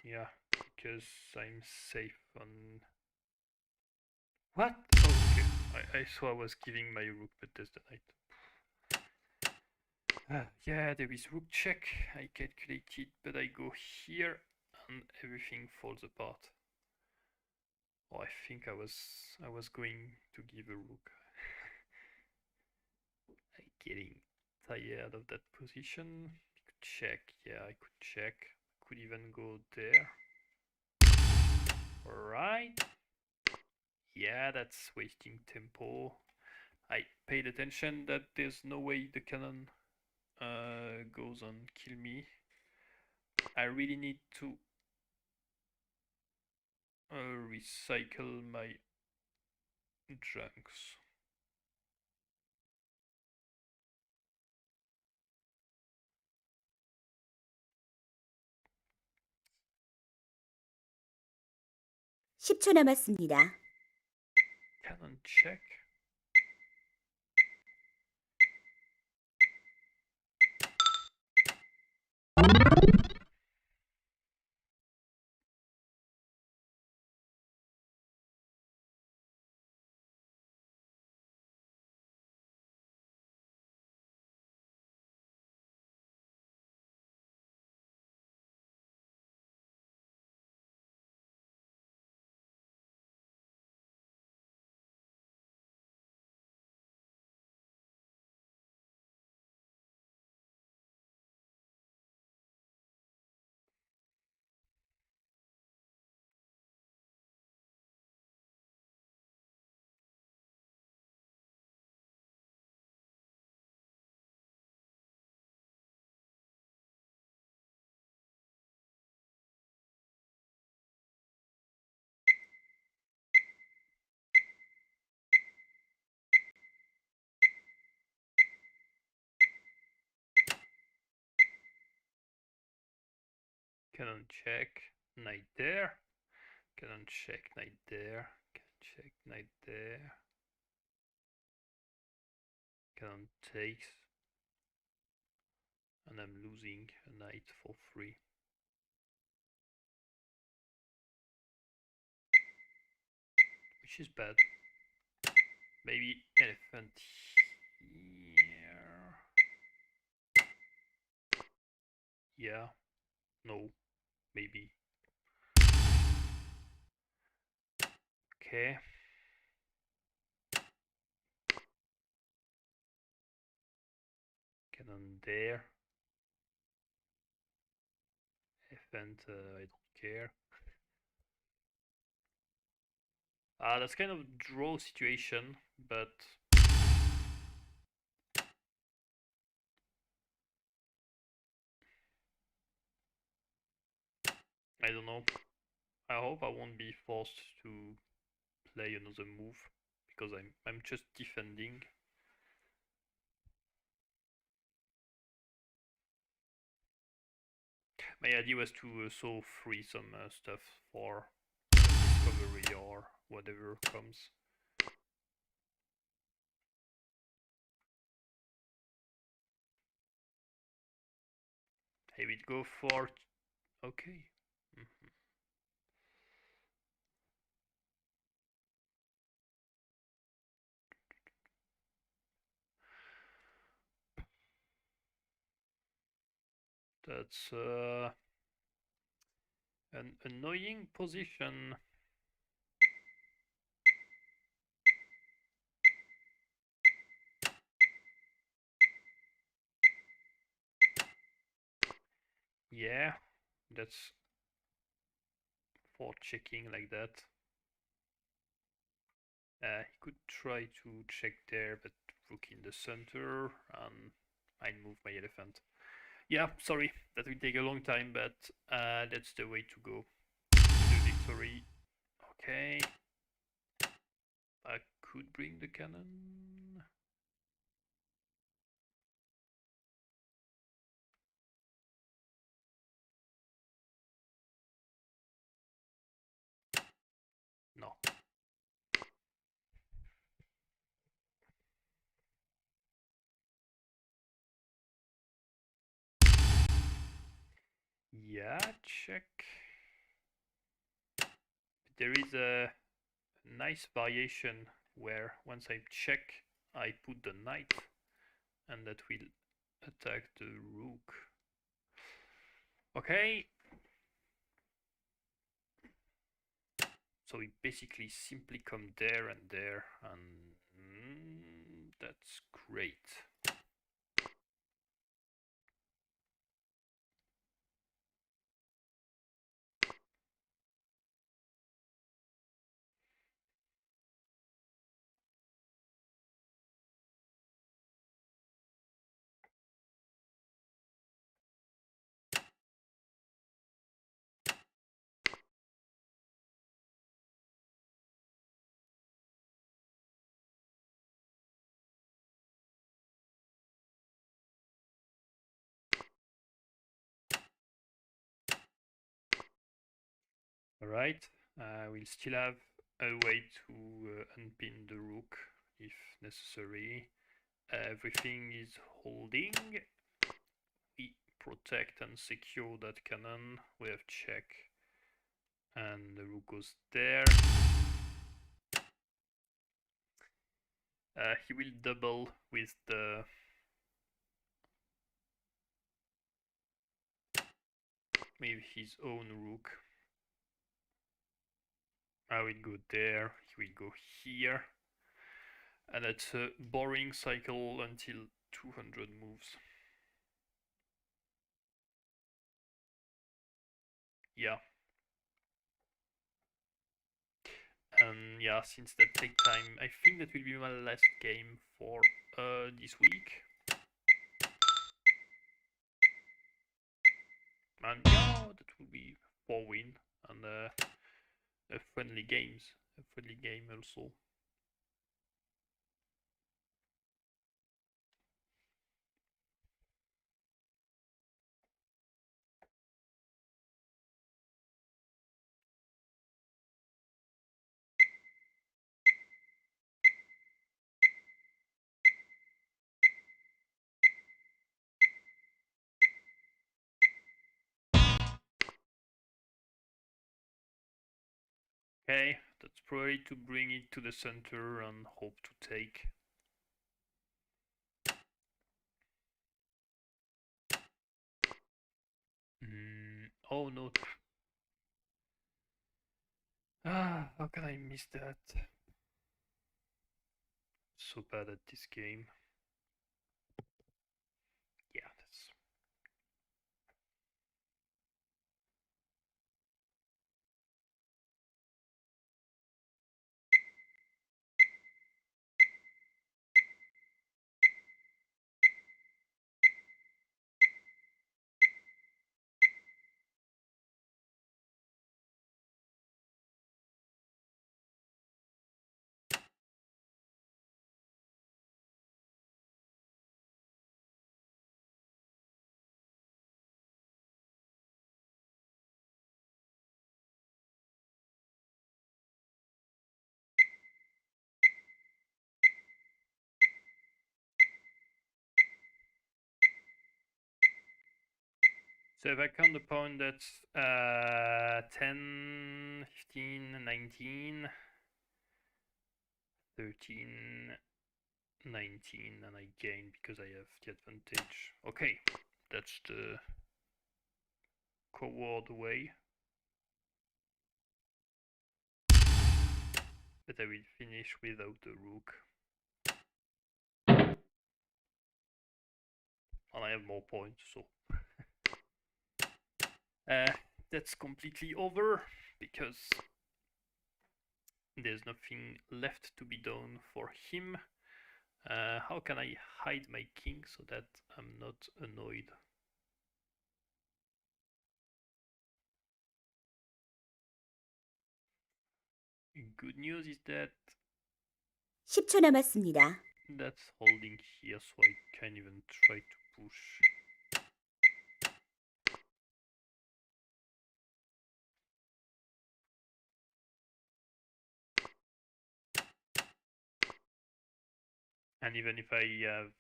Yeah, because I'm safe on... What? Oh, okay. I saw I was giving my rook, but there's the knight. Yeah, there is rook check. I calculated, but I go here and everything falls apart. Oh, I think I was going to give a rook. I'm getting tired of that position. Check, yeah, I could check. Could even go there. Alright. Yeah, that's wasting tempo. I paid attention that there's no way the cannon goes on kill me. I really need to recycle my junks.
(10초) 남았습니다.
Cannon check. Cannon check. Knight there. Cannon check. Knight there. Cannon check. Knight there. Cannon takes. And I'm losing a knight for free. Which is bad. Maybe elephant here. Yeah. No. Maybe. Okay. Cannon there. Elephant, I don't care. That's kind of draw situation, but I don't know. I hope I won't be forced to play another move because I'm just defending. My idea was to so free some stuff for discovery or whatever comes. Hey, we'd go for okay. That's an annoying position. Yeah, that's for checking like that. He could try to check there, but rook in the center, and I move my elephant. Yeah, sorry, that will take a long time, but that's the way to go. The victory. Okay. I could bring the cannon. No. Yeah, check. There is a nice variation where once I check, I put the knight, and that will attack the rook. Okay. So we basically simply come there, and that's great. Alright, we'll still have a way to unpin the rook if necessary. Everything is holding. We protect and secure that cannon. We have check. And the rook goes there. He will double with his own rook. I will go there, he will go here. And that's a boring cycle until 200 moves. Yeah. And yeah, since that takes time, I think that will be my last game for this week. And yeah, that will be 4 win and a friendly game also. Okay, that's probably to bring it to the center and hope to take. Oh no. Ah, how can I miss that? So bad at this game. Yeah, that's... So if I count the pawn, that's 10, 15, 19, 13, 19, and I gain because I have the advantage. Okay, that's the coward way. But I will finish without the rook. And I have more points, so... that's completely over, because there's nothing left to be done for him. How can I hide my king so that I'm not annoyed? Good news is that
10초 남았습니다.
that's holding here, so I can't even try to push. And even if I have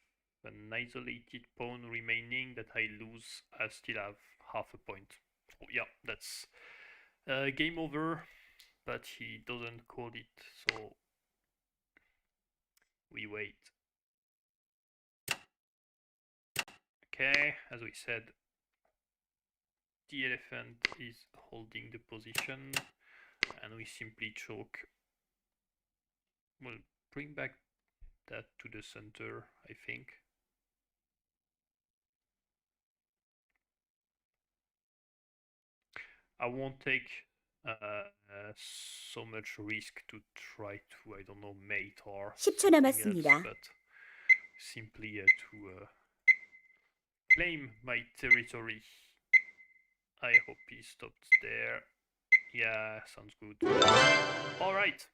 an isolated pawn remaining that I lose, I still have half a point. So yeah, that's game over, but he doesn't call it, so we wait. Okay, as we said, the elephant is holding the position, and we simply choke. We'll bring back that to the center, I think. I won't take so much risk to try to, I don't know, mate or
10초
something
남았습니다.
else, but simply to claim my territory. I hope he stopped there. Yeah, sounds good. Alright.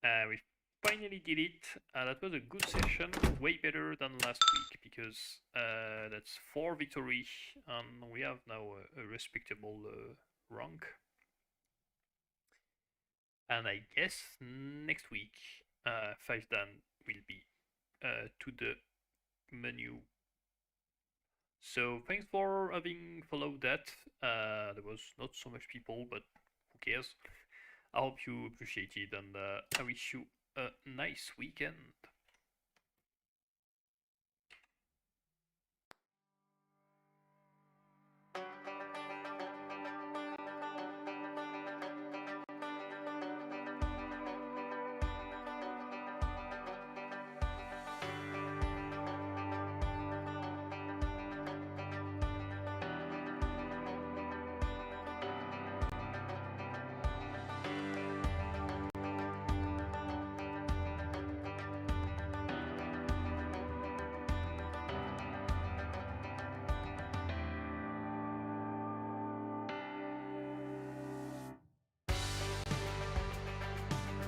We finally did it. That was a good session, way better than last week, because that's 4 victory, and we have now a respectable rank. And I guess next week, 5 Dan will be to the menu. So thanks for having followed that. There was not so much people, but who cares? I hope you appreciate it, and I wish you a nice weekend.